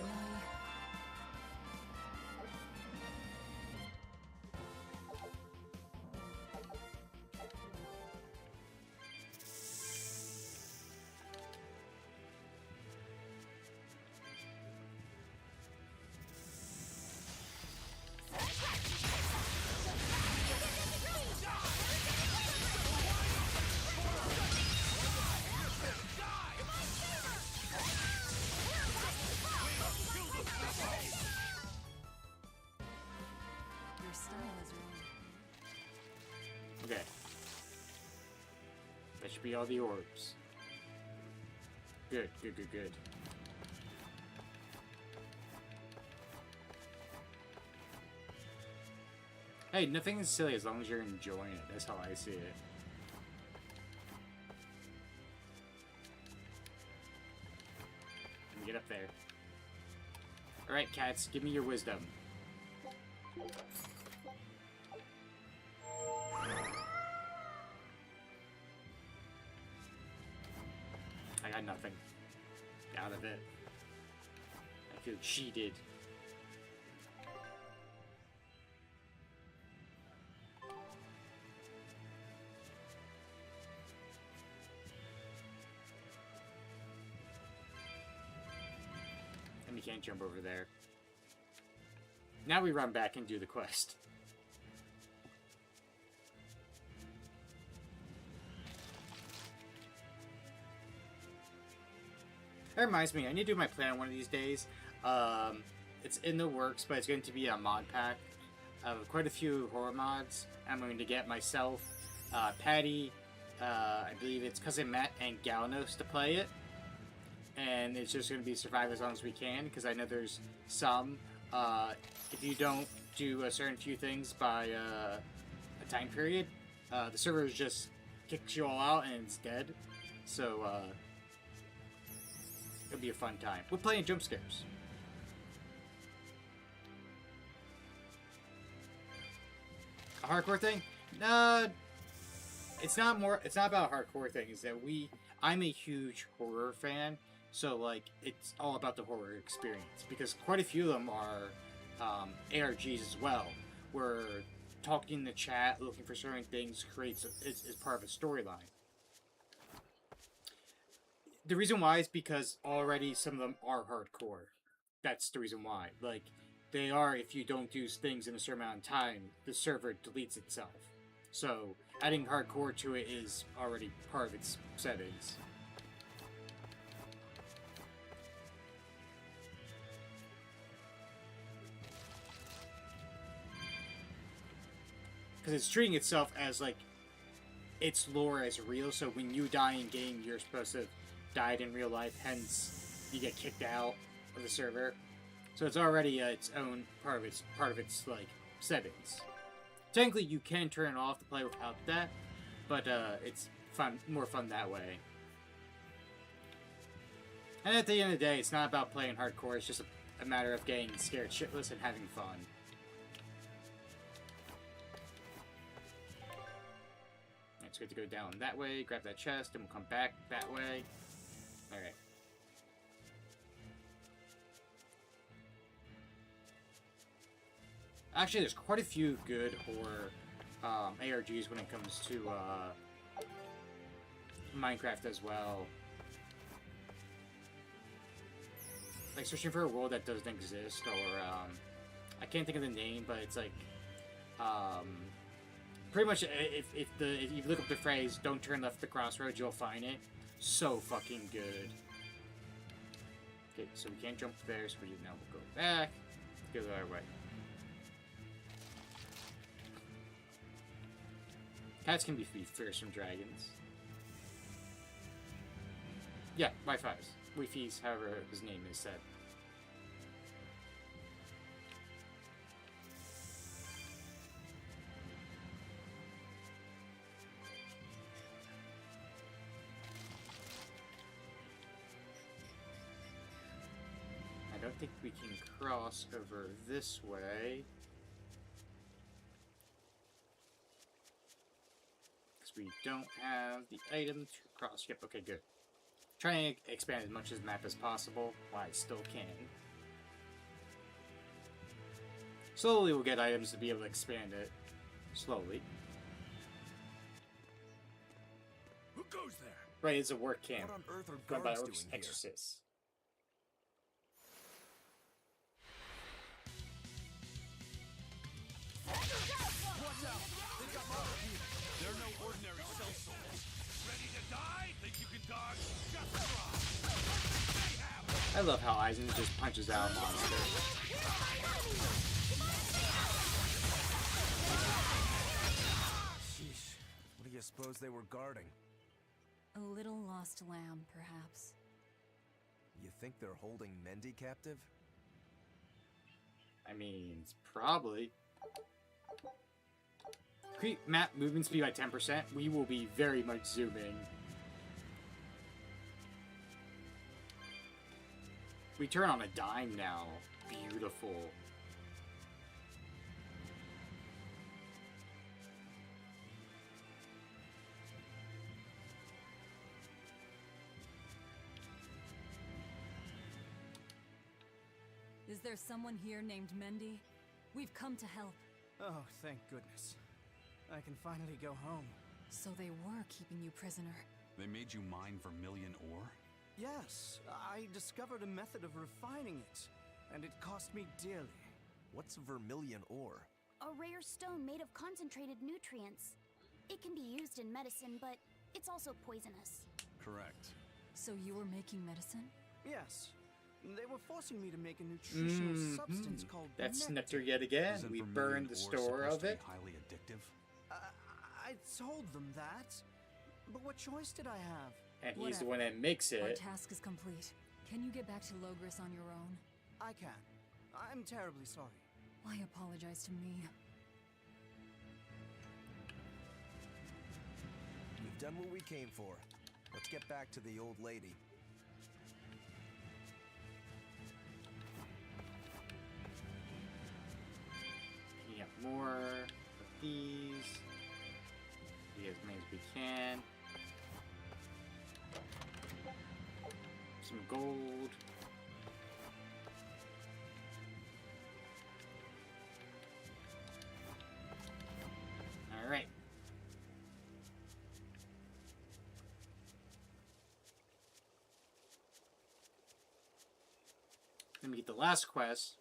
Your style is wrong. Okay. That should be all the orbs. Good, good, good, good. Hey, nothing is silly as long as you're enjoying it. That's how I see it. Let me get up there. Alright, cats, give me your wisdom. I got nothing out of it. I feel cheated. And we can't jump over there. Now we run back and do the quest. That reminds me, I need to do my plan one of these days. It's in the works, but it's going to be a mod pack of quite a few horror mods. I'm going to get myself, Patty, I believe it's Cousin Matt, and Galnos to play it. And it's just going to be survive as long as we can, because I know there's some, if you don't do a certain few things by a time period, the server just kicks you all out and it's dead. So, it'll be a fun time. We're playing jump scares. hardcore thing? No, it's not about a hardcore thing. Is that I'm a huge horror fan, so like it's all about the horror experience because quite a few of them are ARGs as well, where talking in the chat, looking for certain things is part of a storyline. The reason why is because already some of them are hardcore. That's the reason why. Like, they are, if you don't do things in a certain amount of time, the server deletes itself. So, adding hardcore to it is already part of its settings. Because it's treating itself as, like, its lore as real, so when you die in game, you're supposed to have died in real life, hence you get kicked out of the server. So it's already its own part of its like settings. Technically, you can turn it off to play without that, but it's more fun that way. And at the end of the day, it's not about playing hardcore. It's just a matter of getting scared shitless and having fun. It's good to go down that way, grab that chest, and we'll come back that way. Alright. Actually, there's quite a few good horror ARGs when it comes to Minecraft as well. Like, searching for a world that doesn't exist, or I can't think of the name, but it's like pretty much if you look up the phrase "Don't turn left at the crossroads," you'll find it. So fucking good. Okay, so we can't jump there, so now we'll go back. Go the other way. Cats can be fearsome dragons. Yeah, Wi-Fi's. Wi-Fi's, however his name is said. I don't think we can cross over this way. Because we don't have the item to cross. Yep, okay, good. Trying to expand as much of the map as possible while I still can. Slowly we'll get items to be able to expand it. Slowly. Who goes there? Right, it's a work camp. What on earth are Run by guards doing here? exorcists. They're no ordinary cell souls. Ready to die? Think you can dodge? Just try. I love how Eisen just punches out a monster. Sheesh. What do you suppose they were guarding? A little lost lamb, perhaps. You think they're holding Mendy captive? I mean, it's probably. Increase map movement speed by 10%. We will be very much zooming. We turn on a dime now. Beautiful. Is there someone here named Mendy? We've come to help. Oh, thank goodness. I can finally go home. So they were keeping you prisoner. They made you mine vermilion ore? Yes, I discovered a method of refining it, and it cost me dearly. What's vermilion ore? A rare stone made of concentrated nutrients. It can be used in medicine, but it's also poisonous. Correct. So you were making medicine? Yes. They were forcing me to make a nutritional substance called That's nectar. nectar yet again. Isn't We vermilion burned the ore store supposed of to be it. highly addictive? I told them that, but what choice did I have? And he's the one that makes Our it. task is complete. Can you get back to Logris on your own? I can. I'm terribly sorry. Why apologize to me? We've done what we came for. Let's get back to the old lady. Picking up more of these. can. Some gold. Alright. Let me get the last quest,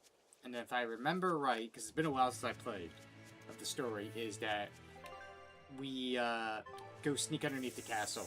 and then if I remember right, because it's been a while since I played, of the story, is that we go sneak underneath the castle.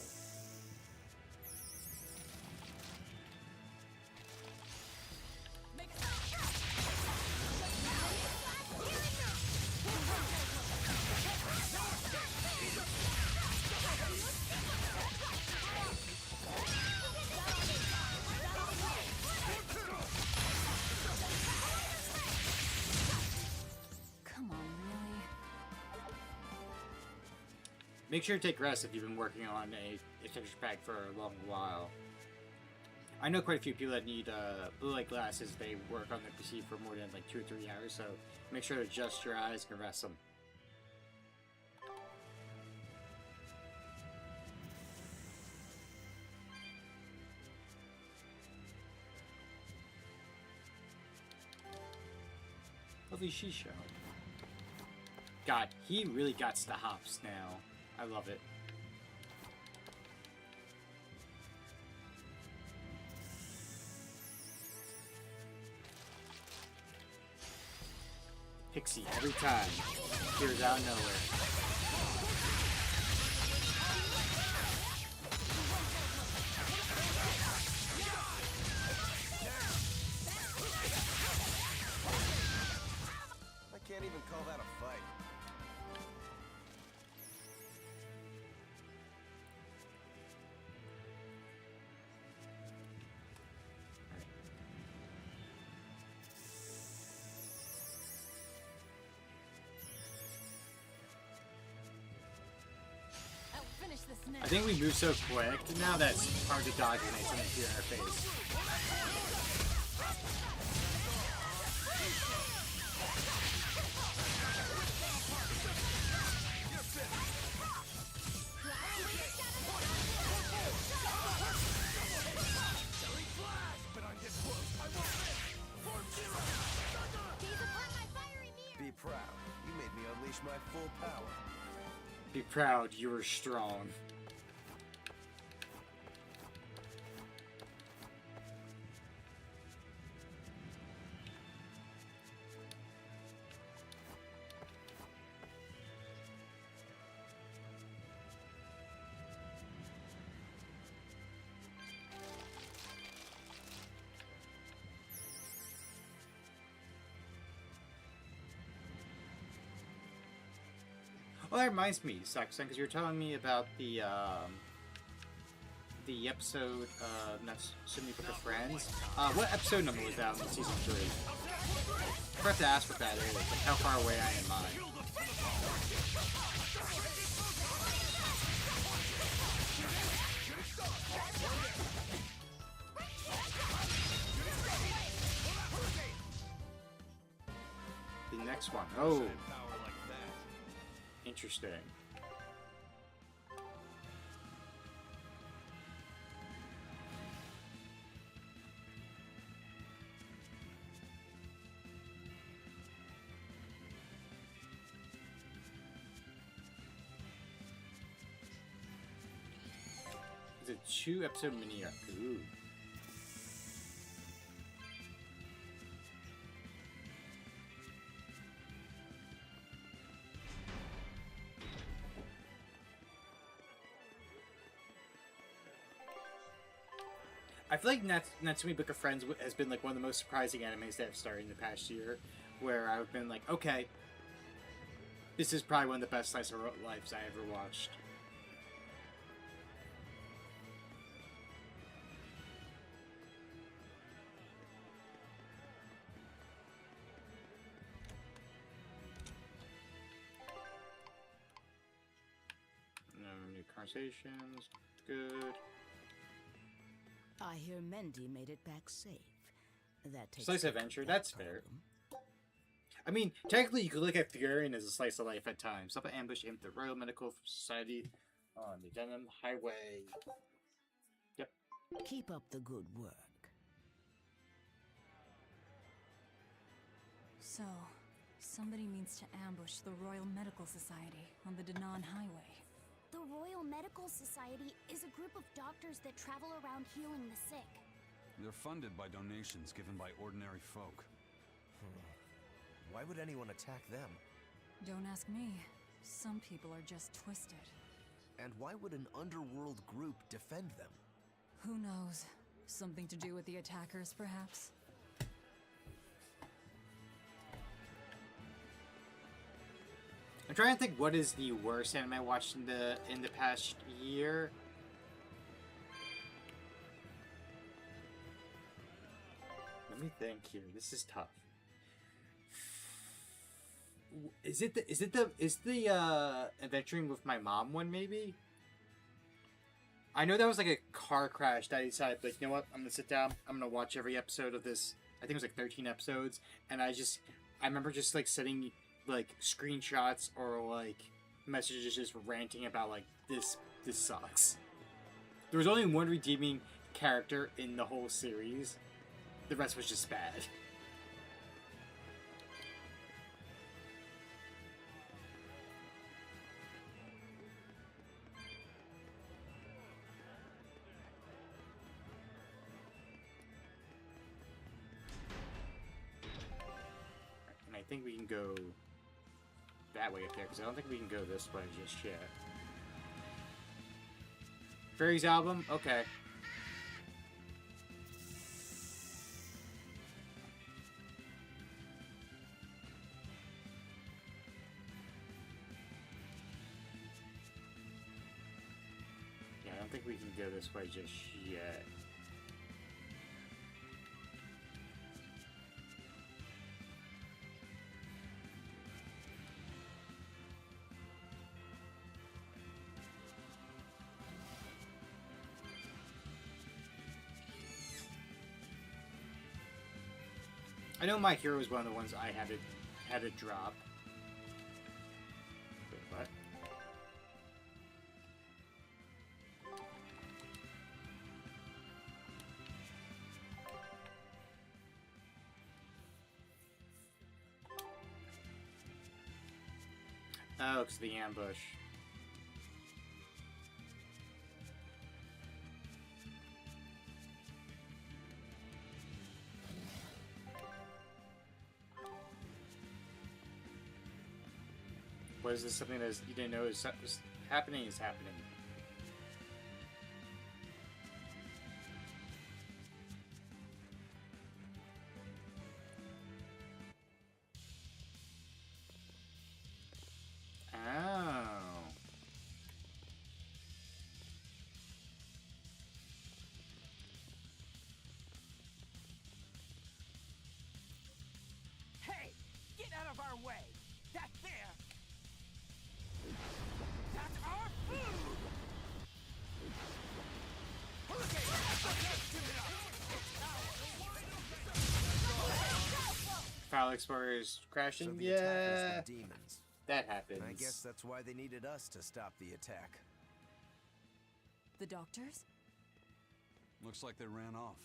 Make sure to take rest if you've been working on a texture pack for a long while. I know quite a few people that need blue light glasses. They work on their PC for more than like 2 or 3 hours, so make sure to adjust your eyes and rest them. Lovely Shisho. God, he really got the hops now. I love it. Pixie every time. Appears out of nowhere. I can't even call that a fight. I think we move so quick now that it's hard to dodge when they something in our face. Be proud. You made me unleash my full power. Be proud, you were strong. Well, that reminds me, Sakusan, because you were telling me about the episode of Not So Many Book of Friends. What episode number was that in season 3? I forgot to ask what that is, like how far away I am on it. The next one. Oh. Interesting. It's a 2-episode mini arc. Ooh. I feel like Natsumi Book of Friends has been like one of the most surprising animes that have started in the past year, where I've been like, okay, this is probably one of the best slice of lives I ever watched. No new conversations. Good. I hear Mendy made it back safe. That takes Slice of adventure, that's fair. I mean, technically you could look at Furion as a slice of life at times. Up an ambush aimed at the Royal Medical Society. On the Denim Highway. Yep. Keep up the good work. So, somebody means to ambush the Royal Medical Society on the Danan Highway. The Royal Medical Society is a group of doctors that travel around healing the sick. They're funded by donations given by ordinary folk. Why would anyone attack them? Don't ask me. Some people are just twisted. And why would an underworld group defend them? Who knows? Something to do with the attackers, perhaps? I'm trying to think what is the worst anime I watched in the past year. Let me think here. This is tough. Is the adventuring with my mom one maybe? I know that was like a car crash that I decided, like, you know what? I'm gonna sit down. I'm gonna watch every episode of this. I think it was like 13 episodes, and I remember just like sitting, like screenshots or like messages just ranting about like this sucks. There was only one redeeming character in the whole series. The rest was just bad. And I think we can go that way up there, because I don't think we can go this way just yet. Fairies album? Okay. Yeah, I don't think we can go this way just yet. I know My Hero was one of the ones I had to drop. Wait, what? Oh, it's the ambush. Was this something that you didn't know was happening? Is happening. Oh. Hey, get out of our way! That there! That's our food! Foul Explorers crashing? So the Yeah. attackers were demons. That happens. I guess that's why they needed us to stop the attack. The doctors? Looks like they ran off.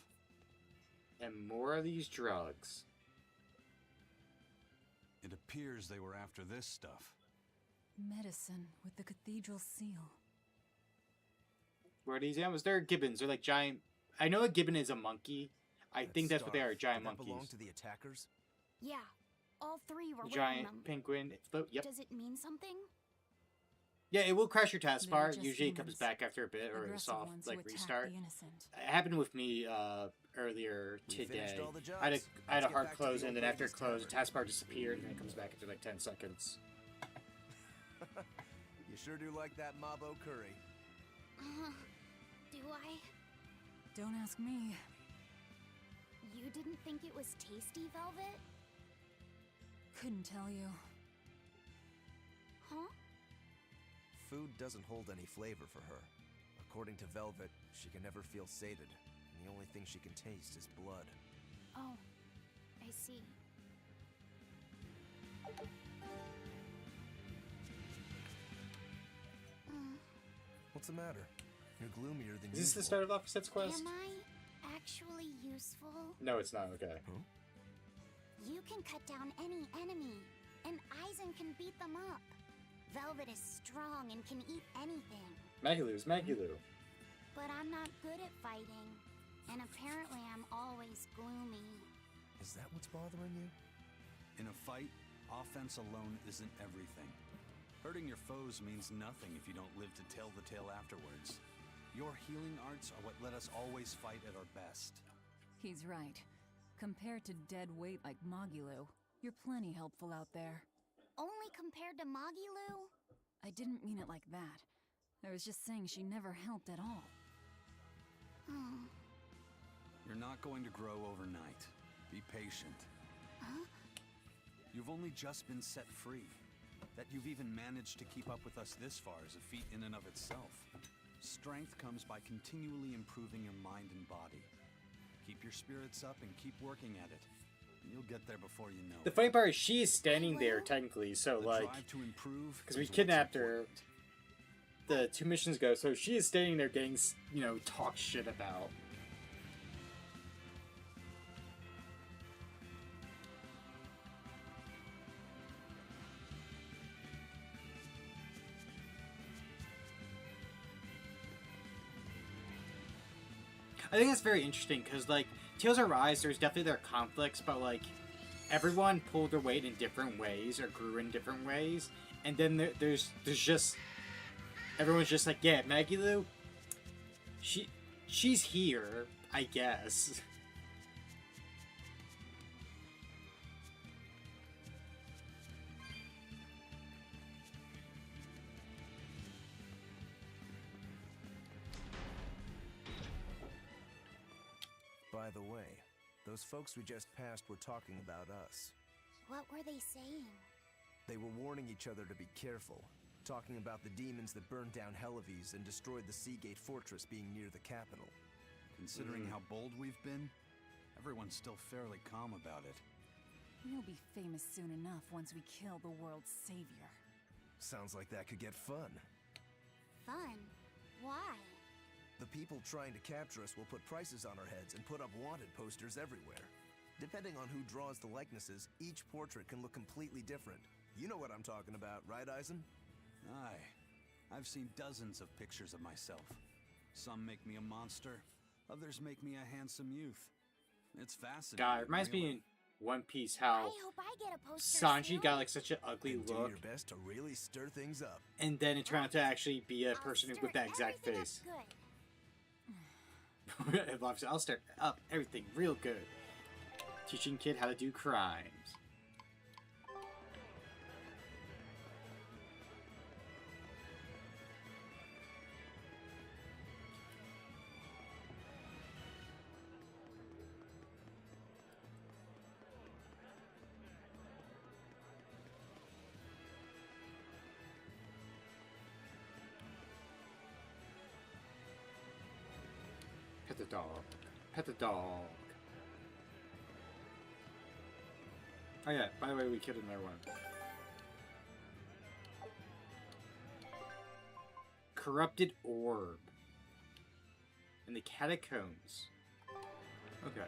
And more of these drugs. It appears they were after this stuff. Medicine with the cathedral seal. Where are these animals? They're gibbons. They're like giant. I know a gibbon is a monkey. I That think that's what they are. scarf, Giant did that belong monkeys. to the attackers? Yeah, all three were wearing Giant them. penguin. Yep. Does it mean something? Yeah, it will crash your taskbar. just Usually it comes humans. back after a bit or a Aggressive soft ones who like attack restart. the innocent. It happened with me earlier We today. finished all the I had jobs. a Let's get hard back to close, the and old then after it ladies' closed, the tavern. taskbar disappeared, and then it comes back after like 10 seconds. You sure do like that Mabo curry. Do I? Don't ask me. You didn't think it was tasty, Velvet? Couldn't tell you. Huh? Food doesn't hold any flavor for her. According to Velvet, she can never feel sated, and the only thing she can taste is blood. Oh, I see. What's the matter? You're gloomier than Is this the usual. start of Laphicet's quest? Am I actually useful? No, it's not. Okay. Huh? You can cut down any enemy, and Eisen can beat them up. Velvet is strong and can eat anything. Magiloo's Magiloo. But I'm not good at fighting, and apparently I'm always gloomy. Is that what's bothering you? In a fight, offense alone isn't everything. Hurting your foes means nothing if you don't live to tell the tale afterwards. Your healing arts are what let us always fight at our best. He's right. Compared to dead weight like Magiloo, you're plenty helpful out there. Only compared to Magiloo? I didn't mean it like that. I was just saying she never helped at all. You're not going to grow overnight. Be patient. Huh? You've only just been set free. That you've even managed to keep up with us this far is a feat in and of itself. Strength comes by continually improving your mind and body. Keep your spirits up and keep working at it. And you'll get there before you know The it. funny part is she is standing there technically, so The like, drive to improve because we is what's kidnapped her. important. The 2 missions go, so she is standing there getting, you know, talk shit about. I think that's very interesting because, like, Tales of Rise, there's definitely their conflicts, but like, everyone pulled their weight in different ways or grew in different ways, and then there's just. Everyone's just like, yeah, Magiloo, she's here, I guess. By the way, those folks we just passed were talking about us. What were they saying? They were warning each other to be careful, talking about the demons that burned down Helives and destroyed the Seagate Fortress being near the capital. Considering how bold we've been, everyone's still fairly calm about it. We'll be famous soon enough once we kill the world's savior. Sounds like that could get fun. Fun? Why? The people trying to capture us will put prices on our heads and put up wanted posters everywhere. Depending on who draws the likenesses, each portrait can look completely different. You know what I'm talking about, right, Eisen? Aye. I've seen dozens of pictures of myself. Some make me a monster, others make me a handsome youth. It's fascinating. God, it reminds me in One Piece how I hope I get a poster Sanji soon. got like such an ugly And look, do your best to really stir things up. and then it turned out to actually be a I'll person stir with that exact everything up face. good. I'll stir up everything real good. Teaching kid how to do crimes. Pet the dog. Pet the dog. Oh yeah, by the way, we killed another one. Corrupted orb. In the catacombs. Okay.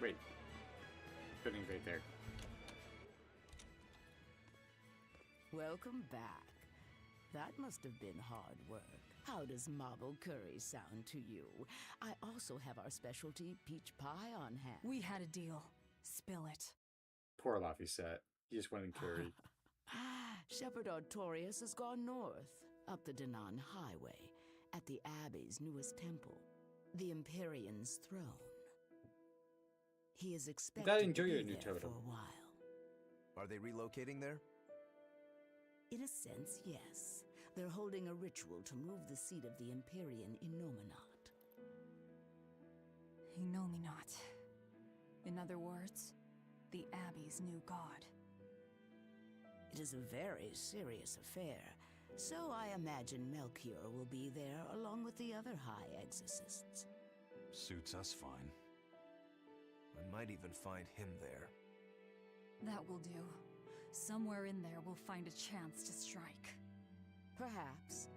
Wait. Building right there. Welcome back. That must have been hard work. How does marble curry sound to you? I also have our specialty peach pie on hand. We had a deal. Spill it. Poor Laphicet. He just went and carried. Shepherd Artorias has gone north, up the Danan Highway, at the Abbey's newest temple, the Empyrean's throne. He is expected enjoy to your be new there for totem. a while. Are they relocating there? In a sense, yes. They're holding a ritual to move the seat of the Empyrean in Nominat. Inominat. In other words, the Abbey's new god. It is a very serious affair, so I imagine Melchior will be there along with the other high exorcists. Suits us fine. I might even find him there. That will do. somewhere in there we'll find a chance to strike. Perhaps,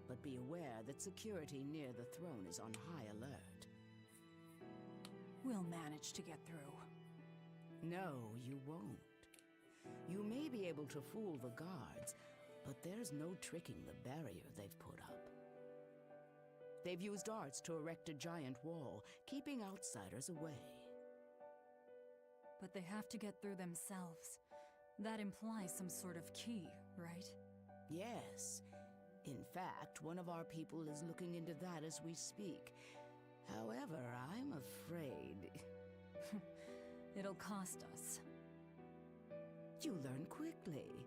but be aware that security near the throne is on high alert. We'll manage to get through. No, you won't. You may be able to fool the guards, but there's no tricking the barrier they've put up. They've used arts to erect a giant wall, keeping outsiders away. But they have to get through themselves. That implies some sort of key, right? Yes. In fact, one of our people is looking into that as we speak. However, I'm afraid... It'll cost us. You learn quickly.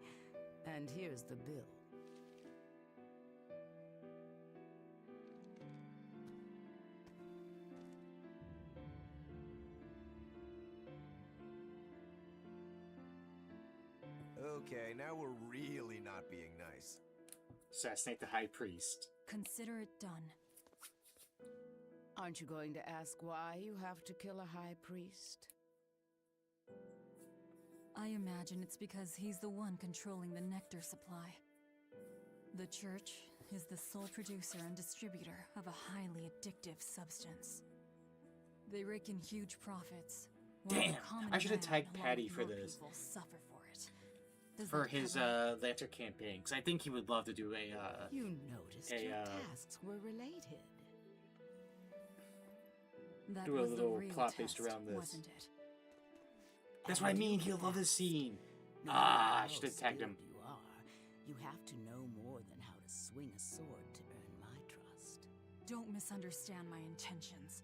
And here's the bill. Okay, now we're really not being nice. Assassinate the High Priest. Consider it done. Aren't you going to ask why you have to kill a high priest? I imagine it's because he's the one controlling the nectar supply. The church is the sole producer and distributor of a highly addictive substance. They rake in huge profits. while the Damn, common I should have man, tagged along Patty with for your this. people, suffer for it. Does For that his cover it? Lantern campaign, because I think he would love to do a You noticed your tasks were related. That do a was the little real plot based test, around this. wasn't it? That's what I And mean. you He'll love this scene. No Ah, matter I how should have tagged him. skilled you are, you have to know more than how to swing a sword to earn my trust. Don't misunderstand my intentions.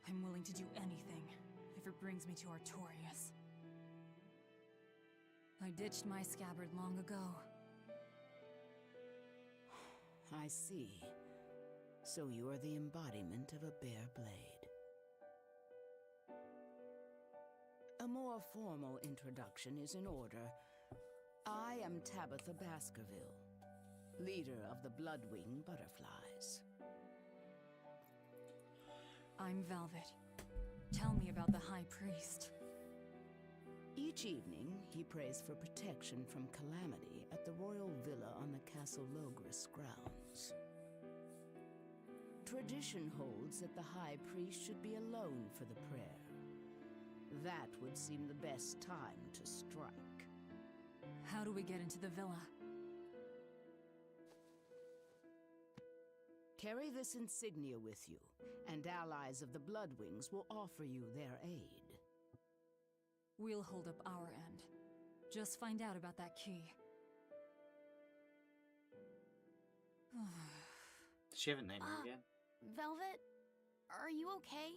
I'm willing to do anything if it brings me to Artorias. I ditched my scabbard long ago. I see. So you are the embodiment of a bare blade. A more formal introduction is in order. I am Tabitha Baskerville, leader of the Bloodwing Butterflies. I'm Velvet. Tell me about the High Priest. Each evening, he prays for protection from calamity at the royal villa on the Castle Logris grounds. Tradition holds that the High Priest should be alone for the prayer. That would seem the best time to strike. How do we get into the villa? Carry this insignia with you, and allies of the Bloodwings will offer you their aid. We'll hold up our end. Just find out about that key. Does she have a nightmare again? Velvet, are you okay?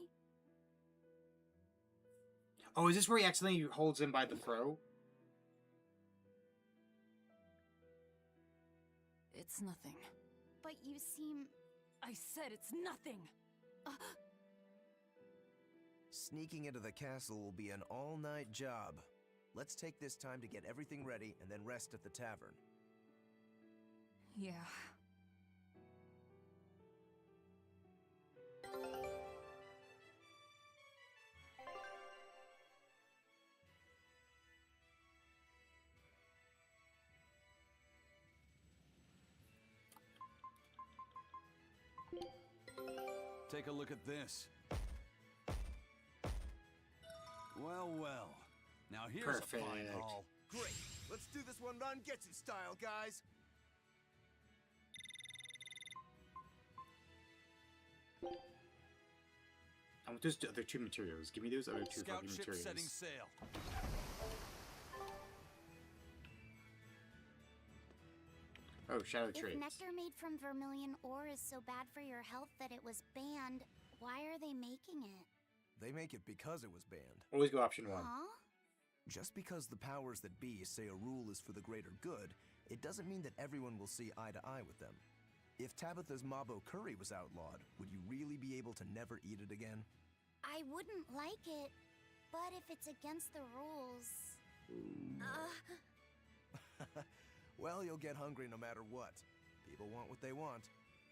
Oh, is this where he accidentally holds him by the throat? It's nothing. But you seem... I said it's nothing! Sneaking into the castle will be an all-night job. Let's take this time to get everything ready and then rest at the tavern. Yeah. Take a look at this. Well, well. Now here's a fine Perfect. haul. Great! Let's do this one Ron Gets It style, guys! I want those other two materials. Give me those other two Scout fucking ship materials. setting sail. Oh, Shadow If Traits. nectar made from vermilion ore is so bad for your health that it was banned, why are they making it? They make it because it was banned. Always go option one. Huh? Just because the powers that be say a rule is for the greater good, it doesn't mean that everyone will see eye to eye with them. If Tabitha's Mabo curry was outlawed, would you really be able to never eat it again? I wouldn't like it, but if it's against the rules... Well, you'll get hungry no matter what. People want what they want.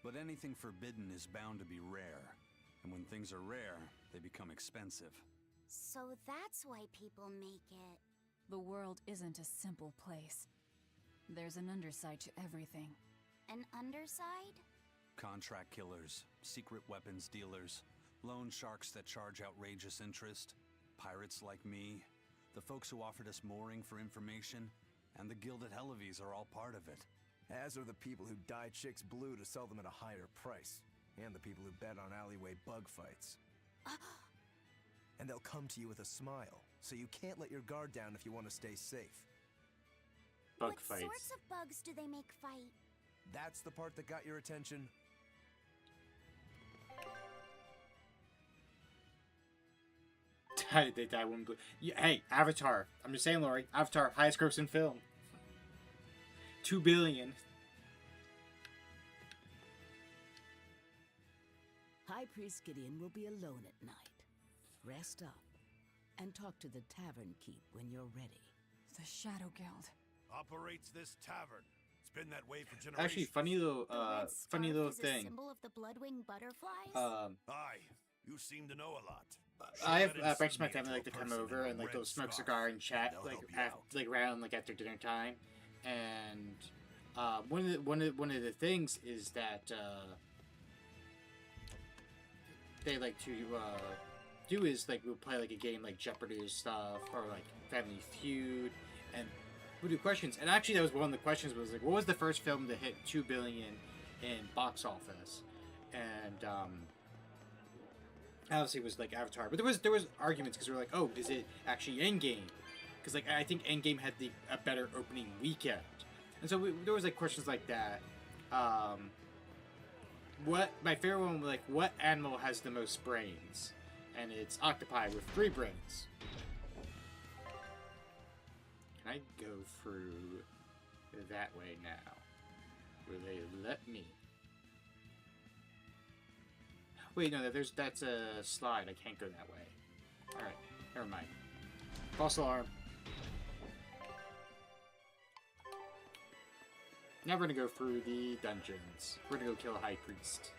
But anything forbidden is bound to be rare. And when things are rare, they become expensive. So that's why people make it. The world isn't a simple place. There's an underside to everything. An underside? Contract killers, secret weapons dealers, loan sharks that charge outrageous interest, pirates like me, the folks who offered us mooring for information, and the Guild at Helives are all part of it. As are the people who dye chicks blue to sell them at a higher price. And the people who bet on alleyway bug fights. And they'll come to you with a smile, so you can't let your guard down if you want to stay safe. Bug what fights. sorts of bugs do they make fight? That's the part that got your attention? They die one blue. Yeah, hey, Avatar. I'm just saying, Lori. Avatar, highest grossing film. 2 billion. High Priest Gideon will be alone at night. Rest up and talk to the tavern keep when you're ready. The Shadow Guild Operates this tavern. It's been that way for generations. Actually, funny little thing. A symbol of the blood-winged butterflies? Aye, you seem to know a lot. I have branches of my family like to come over and like go smoke cigar and chat like around like after dinner time, and one of the things is that they like to do is like we'll play like a game like Jeopardy or stuff, or like Family Feud, and we'll do questions. And actually, that was one of the questions was like, what was the first film to hit 2 billion in box office? And obviously it was like Avatar, but there was arguments because we were like, oh, is it actually Endgame? Because like I think Endgame had a better opening weekend, and so there was like questions like that. What my favorite one was like, what animal has the most brains? And it's octopi with 3 brains. Can I go through that way now? Will they let me? Wait, no, that's a slide. I can't go that way. Alright, never mind. False alarm. Now we're gonna go through the dungeons. We're gonna go kill a high priest.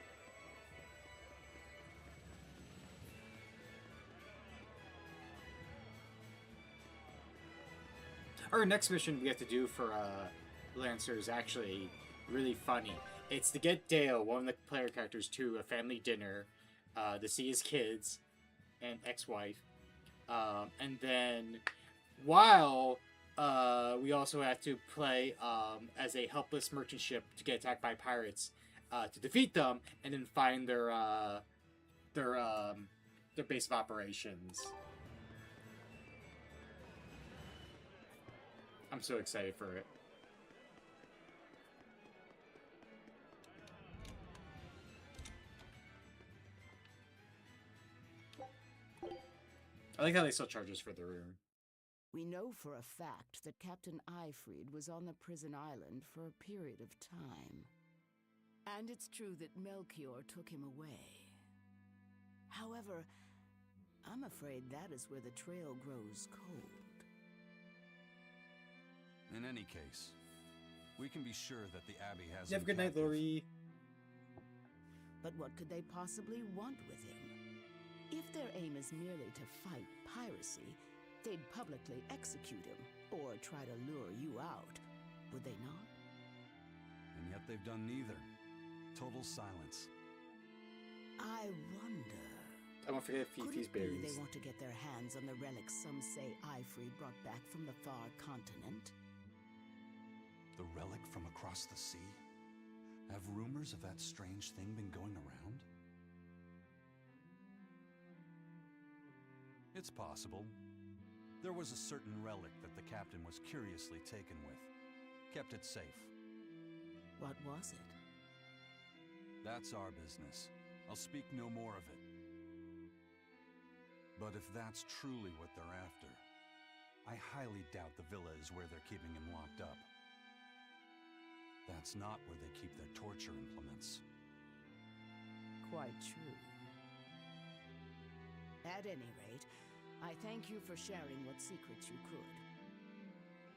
Our next mission we have to do for Lancer is actually really funny. It's to get Dale, one of the player characters, to a family dinner to see his kids and ex-wife. And then while we also have to play as a helpless merchant ship to get attacked by pirates to defeat them and then find their base of operations. I'm so excited for it. I like how they still charge us for the room. We know for a fact that Captain Eyfried was on the prison island for a period of time. And it's true that Melchior took him away. However, I'm afraid that is where the trail grows cold. In any case, we can be sure that the Abbey has... Have a good night, Lori. But what could they possibly want with him? If their aim is merely to fight piracy, they'd publicly execute him, or try to lure you out, would they not? And yet they've done neither. Total silence. I wonder... I won't forget Fifi's berries. They want to get their hands on the relics some say Eyfried brought back from the far continent? The relic from across the sea? Have rumors of that strange thing been going around? It's possible. There was a certain relic that the captain was curiously taken with. Kept it safe. What was it? That's our business. I'll speak no more of it. But if that's truly what they're after, I highly doubt the villa is where they're keeping him locked up. That's not where they keep their torture implements. Quite true. At any rate, I thank you for sharing what secrets you could.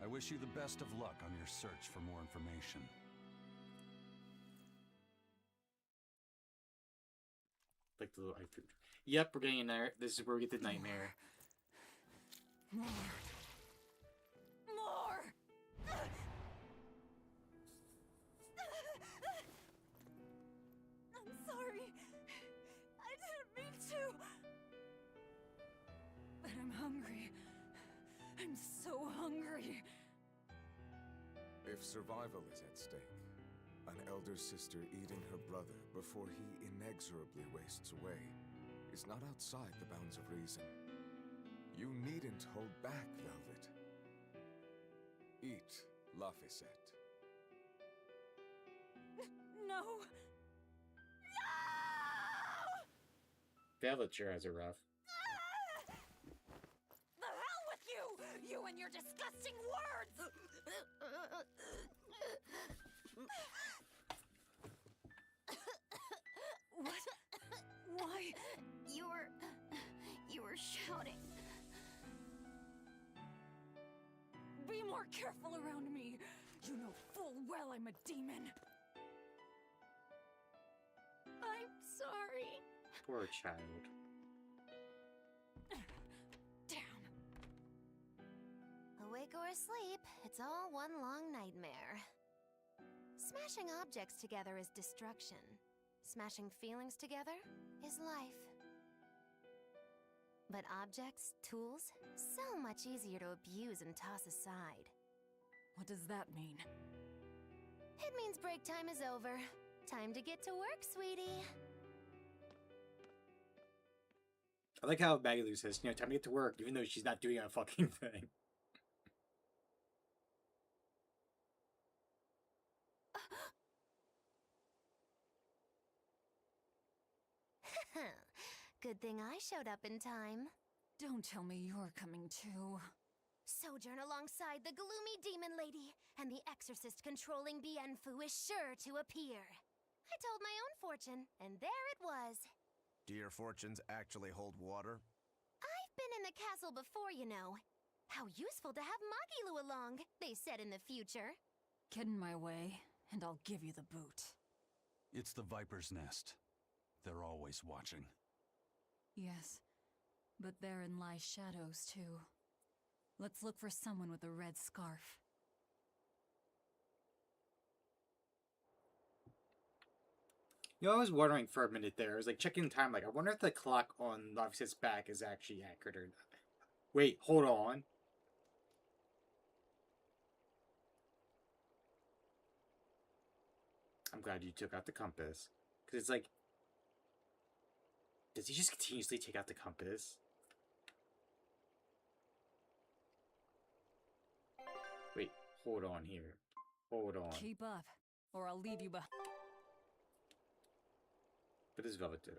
I wish you the best of luck on your search for more information. Like the little food. Yep, we're getting in there. This is where we get the nightmare. I'm so hungry. If survival is at stake, an elder sister eating her brother before he inexorably wastes away is not outside the bounds of reason. You needn't hold back, Velvet. Eat, Laphicet. No! Velvet sure has it rough. The hell with you! You and your disgusting words! What? Why? You were shouting. Be more careful around me. You know full well I'm a demon. I'm sorry. Poor child. Damn. Awake or asleep, it's all one long nightmare. Smashing objects together is destruction. Smashing feelings together is life. But objects, tools, so much easier to abuse and toss aside. What does that mean? It means break time is over. Time to get to work, sweetie. I like how Maggie says, you know, time to get to work, even though she's not doing a fucking thing. Good thing I showed up in time. Don't tell me you're coming too. Sojourn alongside the gloomy demon lady, and the exorcist controlling Bienfu is sure to appear. I told my own fortune, and there it was. Do your fortunes actually hold water? I've been in the castle before, you know. How useful to have Magilu along, they said in the future. Get in my way, and I'll give you the boot. It's the Viper's Nest. They're always watching. Yes, but therein lie shadows too. Let's look for someone with a red scarf. You know, I was wondering for a minute there. I was like checking time. Like, I wonder if the clock on Laphicet's back is actually accurate or not. Wait, hold on. I'm glad you took out the compass. Because it's like, does he just continuously take out the compass? Wait, hold on here. Hold on. Keep up, or I'll leave you behind. What does Velvet do?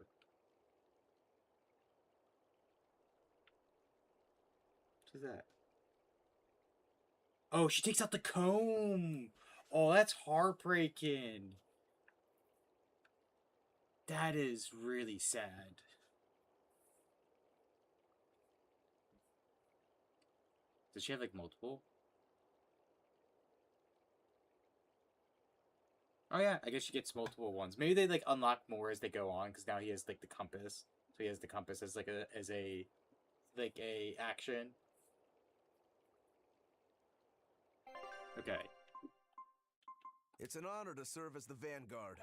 What is that? Oh, she takes out the comb! Oh, that's heartbreaking. That is really sad. Does she have, like, multiple? Oh yeah, I guess she gets multiple ones. Maybe they, like, unlock more as they go on, because now he has, like, the compass. So he has the compass as, like, a action. Okay. It's an honor to serve as the Vanguard.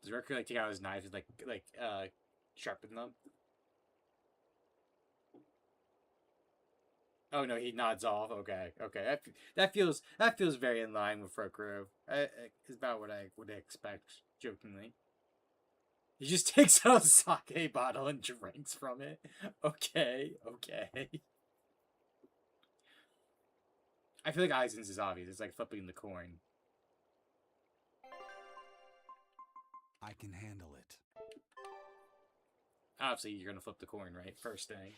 Does Riker, like, take out his knives and, sharpen them? Oh no, he nods off. Okay, okay. That feels very in line with Roku. It's about what I would expect, jokingly. He just takes out a sake bottle and drinks from it. Okay, okay. I feel like Aizen's is obvious. It's like flipping the coin. I can handle it. Obviously, you're gonna flip the coin, right? First thing.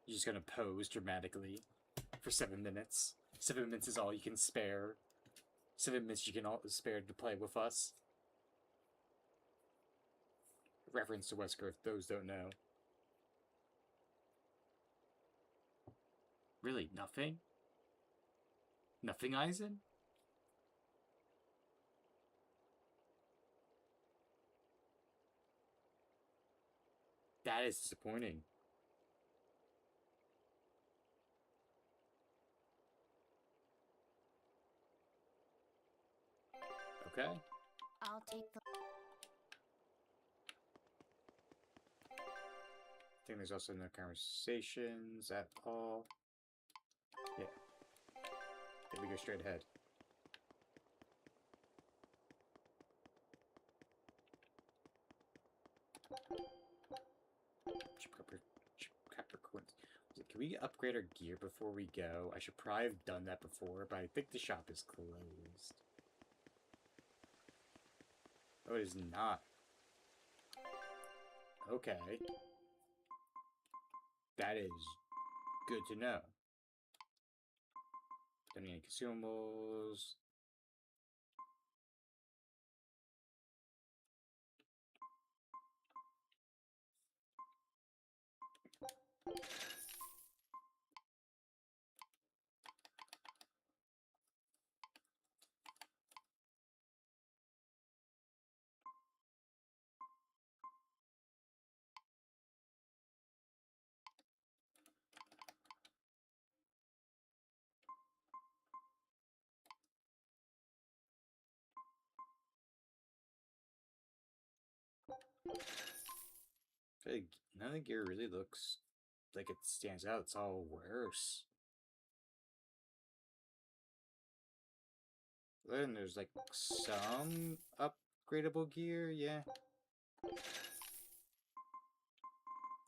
You're just gonna pose dramatically for 7 minutes. 7 minutes is all you can spare. 7 minutes you can all spare to play with us. Reference to Wesker, if those don't know. Really, nothing? Nothing, Aizen? That is disappointing. Okay. I'll take the... I think there's also no conversations at all. Yeah. I think we go straight ahead. Can we upgrade our gear before we go? I should probably have done that before, but I think the shop is closed. Oh, it is not. Okay. That is good to know. Don't need any consumables. None of the gear really looks like it stands out. It's all worse. Then there's like some upgradable gear, yeah.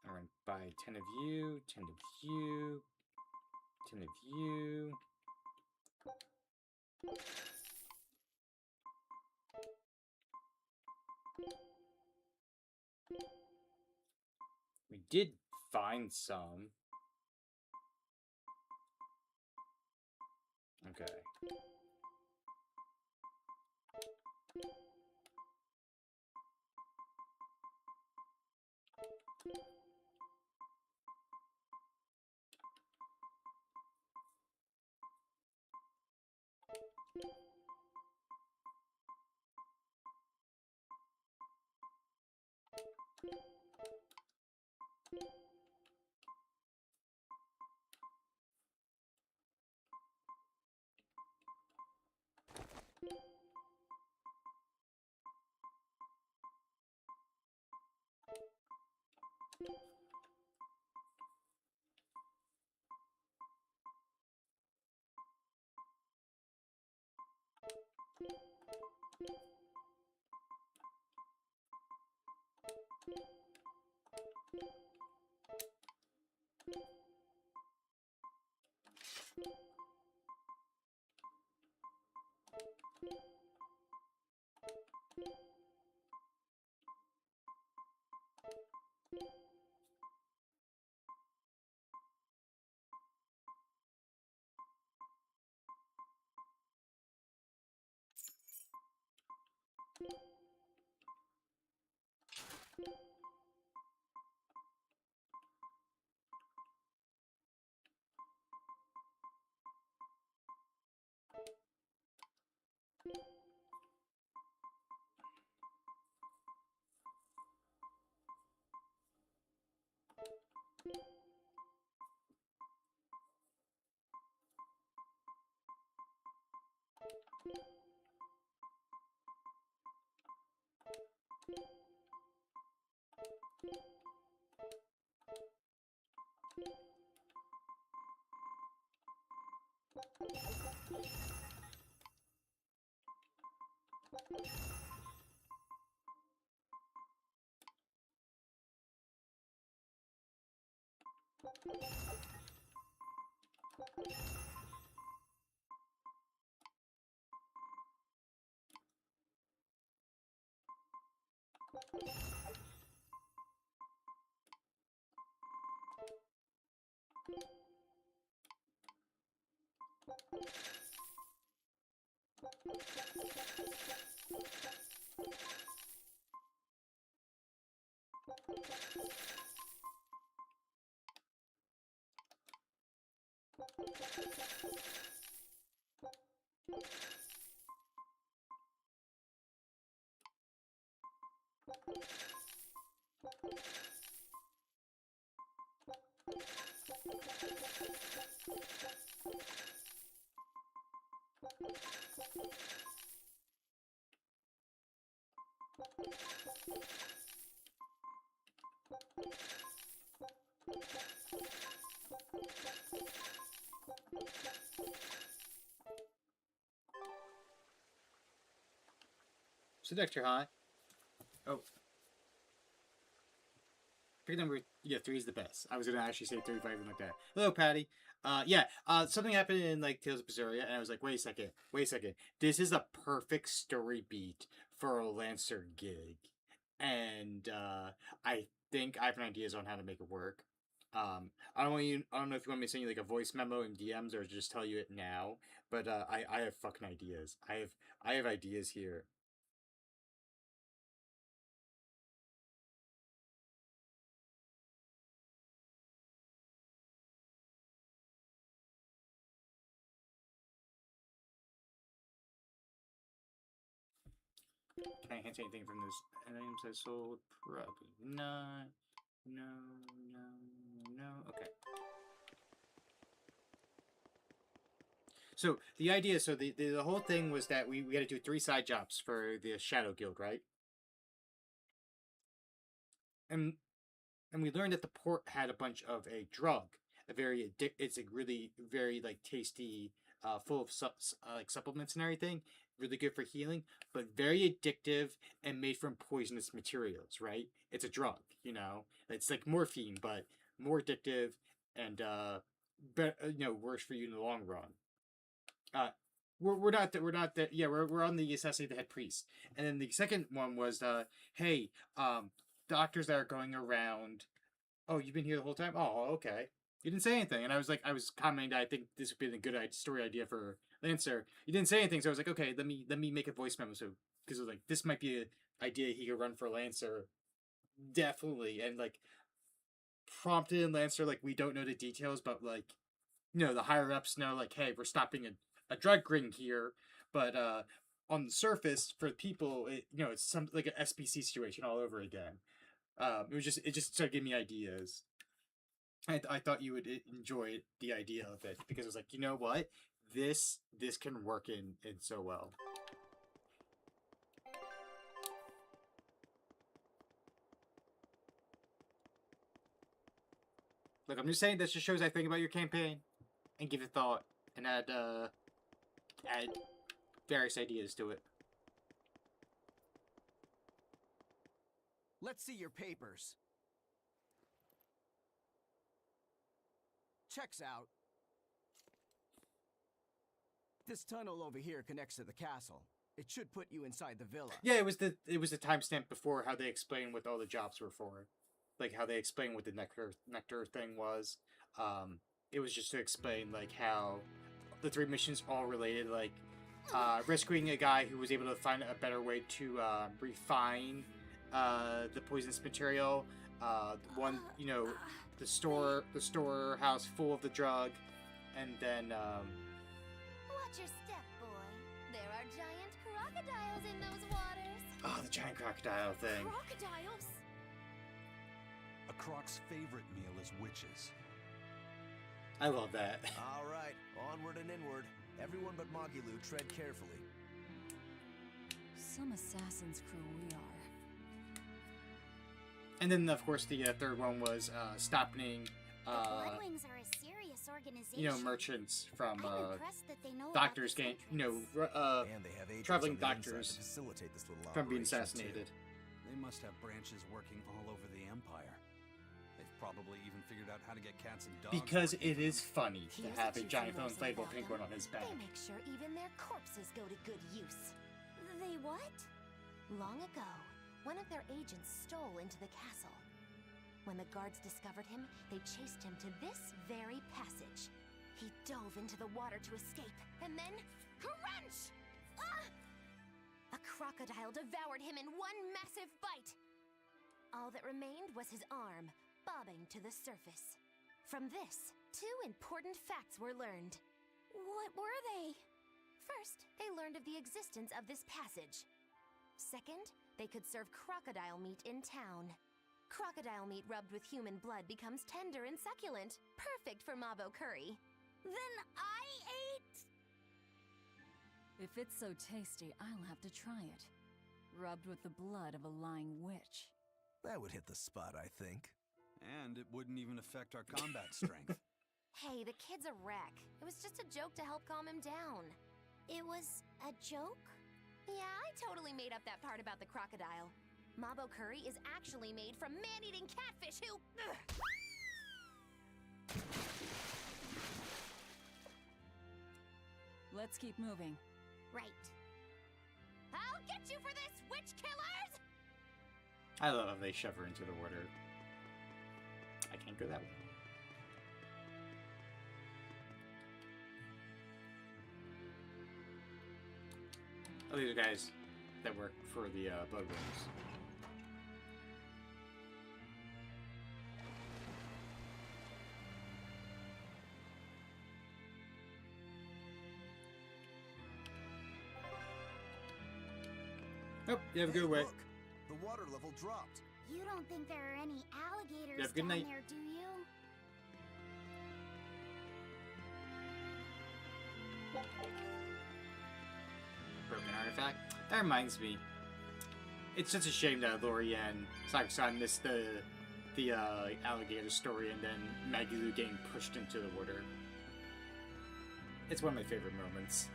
I'm gonna buy 10 of you, 10 of you, 10 of you. We did find some. Okay. Seductor, huh? Oh. Pick number, yeah, 3 is the best. I was gonna actually say 35 even like that. Hello, Patty. Something happened in, like, Tales of Berseria, and I was like, wait a second. This is a perfect story beat for a Lancer gig. And, I think I have ideas on how to make it work. I don't know if you want me to send you, like, a voice memo in DMs or just tell you it now, but, I have fucking ideas. I have ideas here. Can I hint anything from this items I sold? Probably not. No. Okay. So the idea, the whole thing was that we had to do 3 side jobs for the Shadow Guild, right? And we learned that the port had a bunch of a drug, it's a really very like tasty, full of like supplements and everything, really good for healing, but very addictive and made from poisonous materials. Right? It's a drug, It's like morphine, but more addictive and worse for you in the long run. We're not that. Yeah, we're on the assassinate the head priest, and then the second one was hey, doctors that are going around. Oh, you've been here the whole time? Oh, okay. You didn't say anything. And I was commenting that I think this would be a good story idea for Lancer. You didn't say anything, so I was like, okay, let me make a voice memo. So, because like, this might be an idea he could run for Lancer. Definitely. And like, prompted in Lancer, like, we don't know the details, but like, the higher ups know, like, hey, we're stopping a drug ring here. But on the surface, for people, it's some like an SPC situation all over again. It just started giving me ideas. I thought you would enjoy the idea of it because it was like, you know what, this can work in so well. Look, I'm just saying this just shows I think about your campaign and give it thought and add various ideas to it. Let's see your papers. Checks out. This tunnel over here connects to the castle. It should put you inside the villa. Yeah, it was the timestamp before how they explained what all the jobs were for. Like how they explained what the nectar thing was. It was just to explain like how the 3 missions all related, like rescuing a guy who was able to find a better way to refine the poisonous material. One, the storehouse full of the drug, and then Watch your step, boy. There are giant crocodiles in those waters. Oh, the giant crocodile thing. Crocodiles? A croc's favorite meal is witches. I love that. All right, onward and inward. Everyone but Magilu, tread carefully. Some assassin's crew we are. And then, of course, the third one was stopping, the Bloodwings are a serious organization. Merchants from I'm impressed that they know doctors about getting, the and they have agents traveling on the inside doctors to facilitate this little from being operation, assassinated. They must have branches working all over the Empire. They've probably even figured out how to get cats and dogs. Because it is funny to Here's have a what you giant can learn inflatable about penguin them. on his back. They make sure even their corpses go to good use. They what? Long ago, one of their agents stole into the castle. When the guards discovered him, they chased him to this very passage. He dove into the water to escape, and then... crunch! Ah! A crocodile devoured him in one massive bite. All that remained was his arm, bobbing to the surface. From this, 2 important facts were learned. What were they? First, they learned of the existence of this passage. Second, they could serve crocodile meat in town. Crocodile meat rubbed with human blood becomes tender and succulent, perfect for Mabo curry. Then I ate... If it's so tasty, I'll have to try it. Rubbed with the blood of a lying witch. That would hit the spot, I think. And it wouldn't even affect our combat strength. Hey, the kid's a wreck. It was just a joke to help calm him down. It was a joke? Yeah, I totally made up that part about the crocodile. Mabo curry is actually made from man-eating catfish who... Let's keep moving. Right. I'll get you for this, witch killers! I love how they shove her into the water. I can't go that way. Oh, these are guys that work for the Bloodworms. Oh, you have a good way. Look, the water level dropped. You don't think there are any alligators have a good down night. there, do you? Broken artifact. That reminds me. It's such a shame that Lorien Sakusan missed the alligator story and then Maggie Lou getting pushed into the water. It's one of my favorite moments.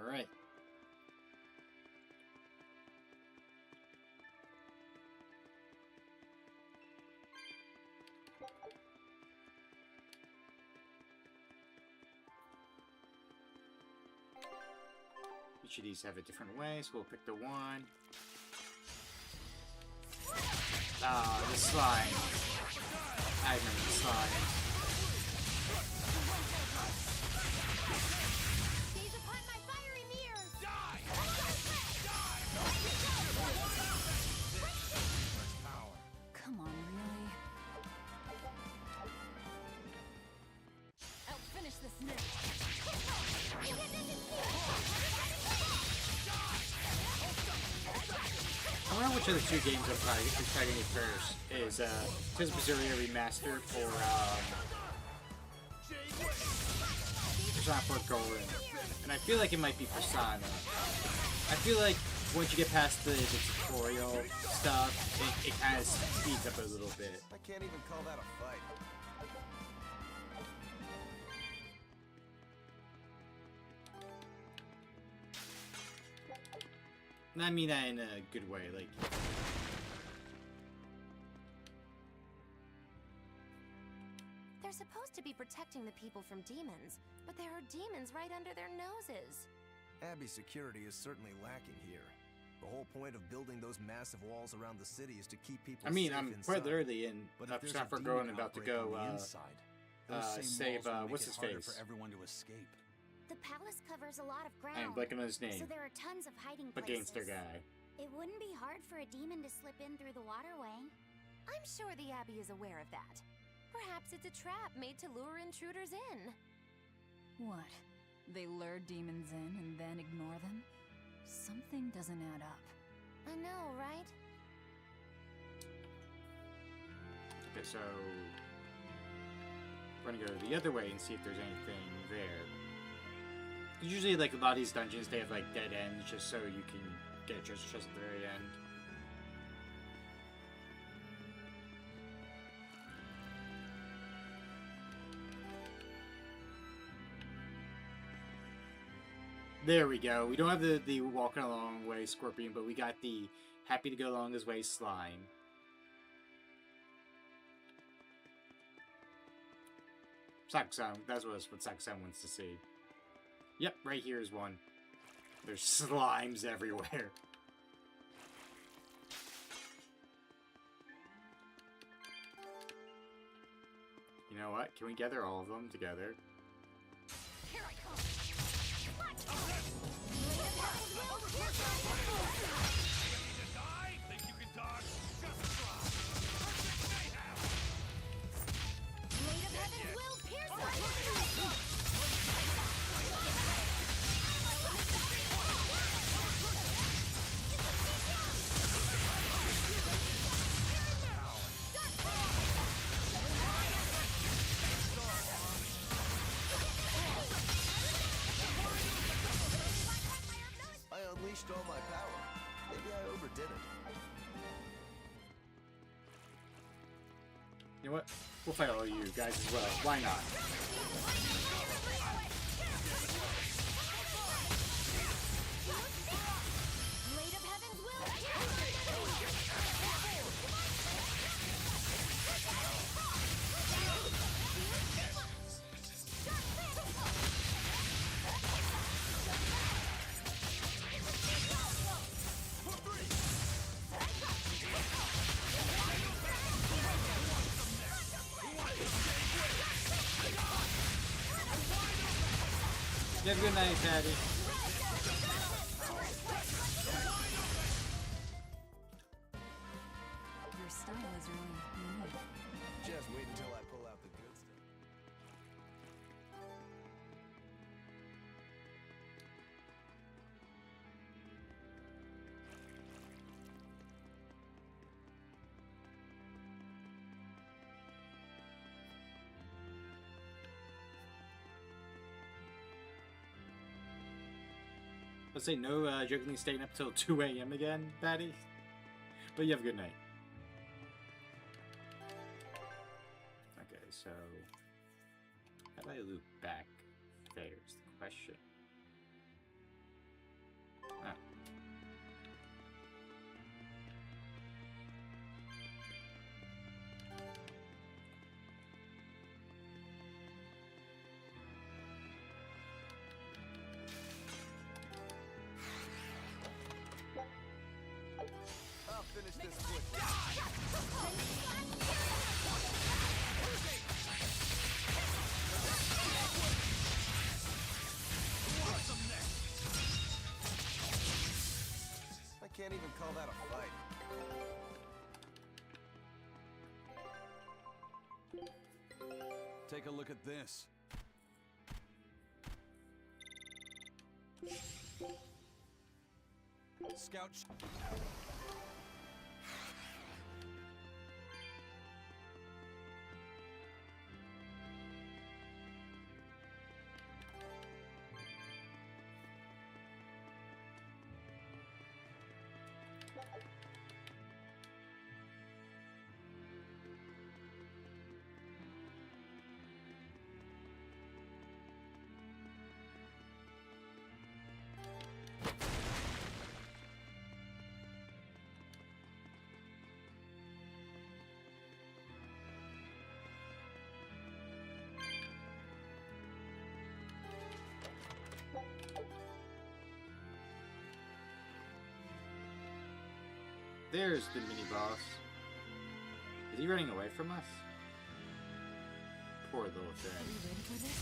Alright. Each of these have a different way, so we'll pick the one. Ah, the slime. I remember the slime. Gaze upon my fiery mirrors! Come on, really? I'll finish this now. I wonder which of the two games I'm tagging it first. Is Berseria Remastered or Persona 4 Golden? And I feel like it might be Persona. I feel like once you get past the tutorial stuff, it kind of speeds up a little bit. I can't even call that a fight. And I mean that in a good way, like... They're supposed to be protecting the people from demons, but there are demons right under their noses. Abbey's security is certainly lacking here. The whole point of building those massive walls around the city is to keep people I mean, safe I'm inside. quite literally in But if there's Persona a 4 demon Golden about to outbreak go, on the inside, those same save, walls will make what's it his harder face? for everyone to escape. The palace covers a lot of I ground. am blanking on his So name. there are tons of hiding The places. gangster guy. It wouldn't be hard for a demon to slip in through the waterway. I'm sure the Abbey is aware of that. Perhaps it's a trap made to lure intruders in. What? They lure demons in and then ignore them? Something doesn't add up. I know, right? Okay, so... we're gonna go the other way and see if there's anything there. Usually, like, a lot of these dungeons, they have, like, dead ends just so you can get a treasure chest at the very end. There we go. We don't have the walking along way scorpion, but we got the happy to go along this way slime. Sakusan, that's what Sakusan wants to see. Yep, right here is one. There's slimes everywhere. You know what? Can we gather all of them together? Here I come! Think you can dodge? Just try. Mayhem! Blade of Heaven's will pierce my I unleashed all my power. Maybe I overdid it. You know what? We'll fight all you guys as well. Why not? You have a good night, Patty. Your style is really unique. Just wait until I pull out the good stuff. Let's say no juggling staying up till 2 a.m. again, Patty. But you have a good night. Okay, so how do I loop back? There's the question. Ah. I'll finish this quick. I can't even call that a fight. Take a look at this. Scout. There's the mini boss. Is he running away from us? Poor little thing. Are you ready for this?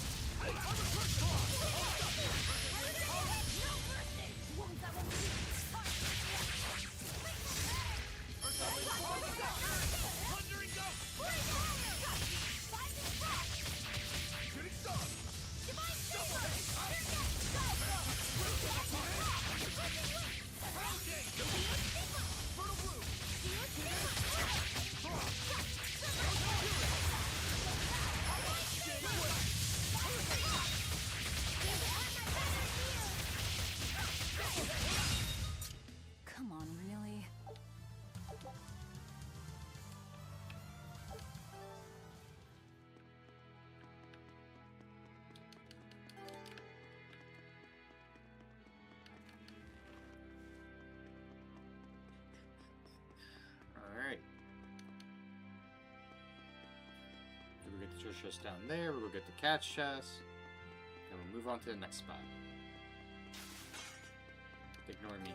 Come on, really? Alright. So we'll get the treasure chest down there, we'll go get the cat's chest, and we'll move on to the next spot. Ignore me.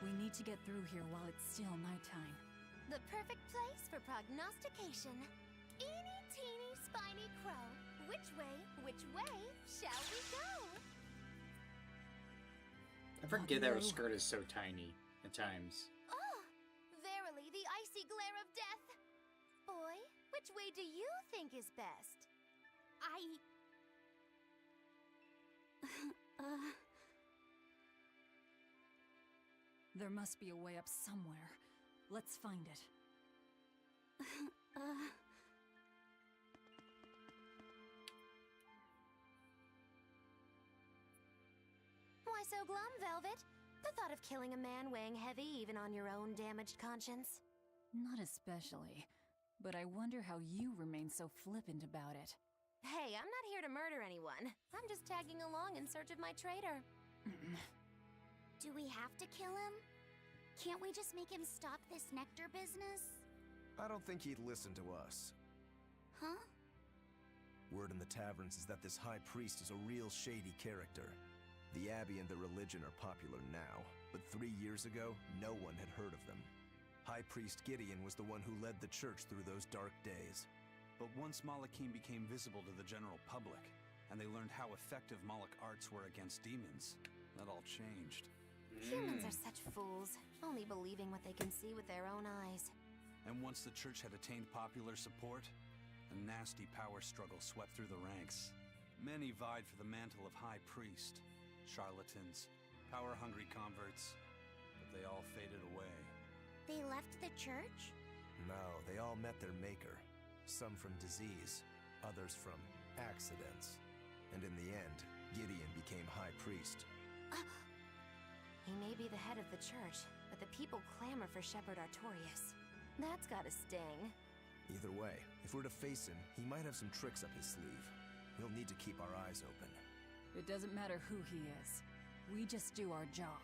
We need to get through here while it's still nighttime. The perfect place for prognostication. Eeny, teeny, spiny crow. Which way shall we go? I forget that her skirt is so tiny at times. Oh, verily the icy glare of death. Boy, which way do you think is best? There must be a way up somewhere. Let's find it. Why so glum, Velvet? The thought of killing a man weighing heavy even on your own damaged conscience? Not especially. But I wonder how you remain so flippant about it. Hey, I'm not here to murder anyone. I'm just tagging along in search of my traitor. Do we have to kill him? Can't we just make him stop this nectar business? I don't think he'd listen to us. Huh? Word in the taverns is that this high priest is a real shady character. The Abbey and their religion are popular now, but 3 years ago, no one had heard of them. High Priest Gideon was the one who led the church through those dark days. But once Malachim became visible to the general public, and they learned how effective Moloch arts were against demons, that all changed. Humans are such fools, only believing what they can see with their own eyes. And once the church had attained popular support, a nasty power struggle swept through the ranks. Many vied for the mantle of High Priest. Charlatans, power-hungry converts, but they all faded away. They left the church? No, they all met their maker. Some from disease, others from accidents. And in the end, Gideon became High Priest. He may be the head of the church, but the people clamor for Shepherd Artorius. That's gotta sting. Either way, if we're to face him, he might have some tricks up his sleeve. He'll need to keep our eyes open. It doesn't matter who he is. We just do our job.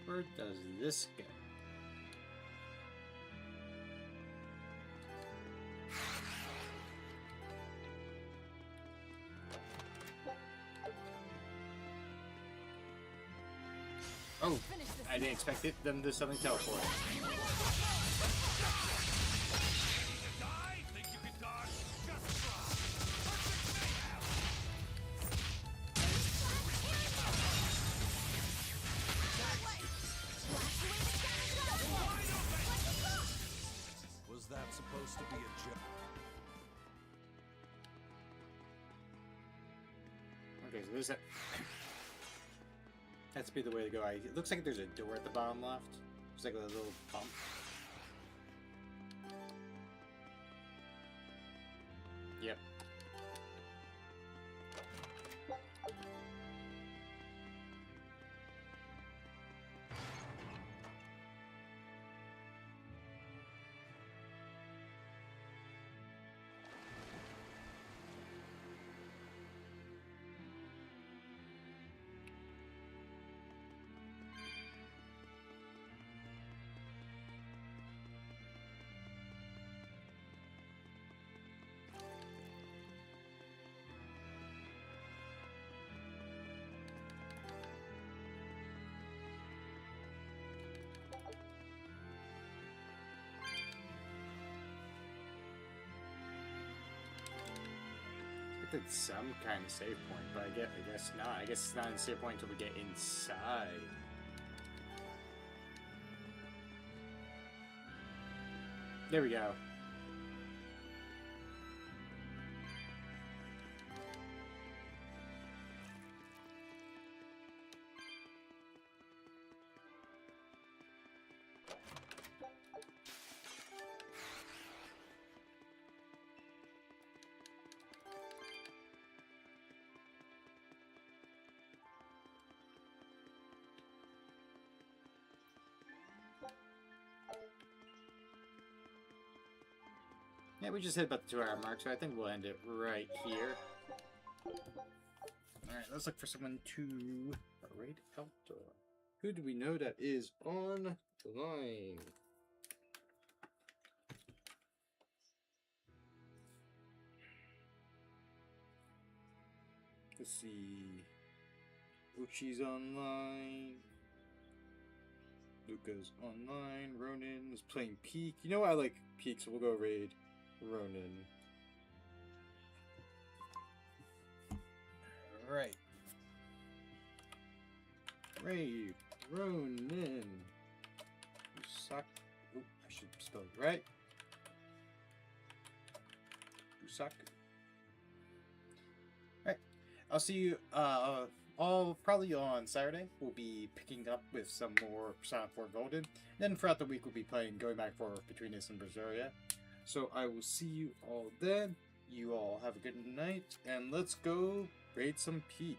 Where does this go? Oh, I didn't expect them to suddenly teleport. Was that supposed to be a joke? Okay, so this has to be the way to go. It looks like there's a door at the bottom left. It's like a little pump. Yep. It's some kind of save point, but I guess not. I guess it's not a save point until we get inside. There we go. Yeah, we just hit about the 2 hour mark, so I think we'll end it right here. Alright, let's look for someone to raid out. Who do we know that is on the line? Let's see. Uchi's online. Luca's online. Ronin is playing Peak. You know what? I like Peak, so we'll go raid Ronin. Alright. Raid Ronin. You suck. Oh, I should spell it right. You suck. Alright. I'll see you all probably on Saturday. We'll be picking up with some more Persona 4 Golden. Then throughout the week we'll be going back and forth between this and Berseria. So I will see you all then. You all have a good night, and let's go raid some Peak.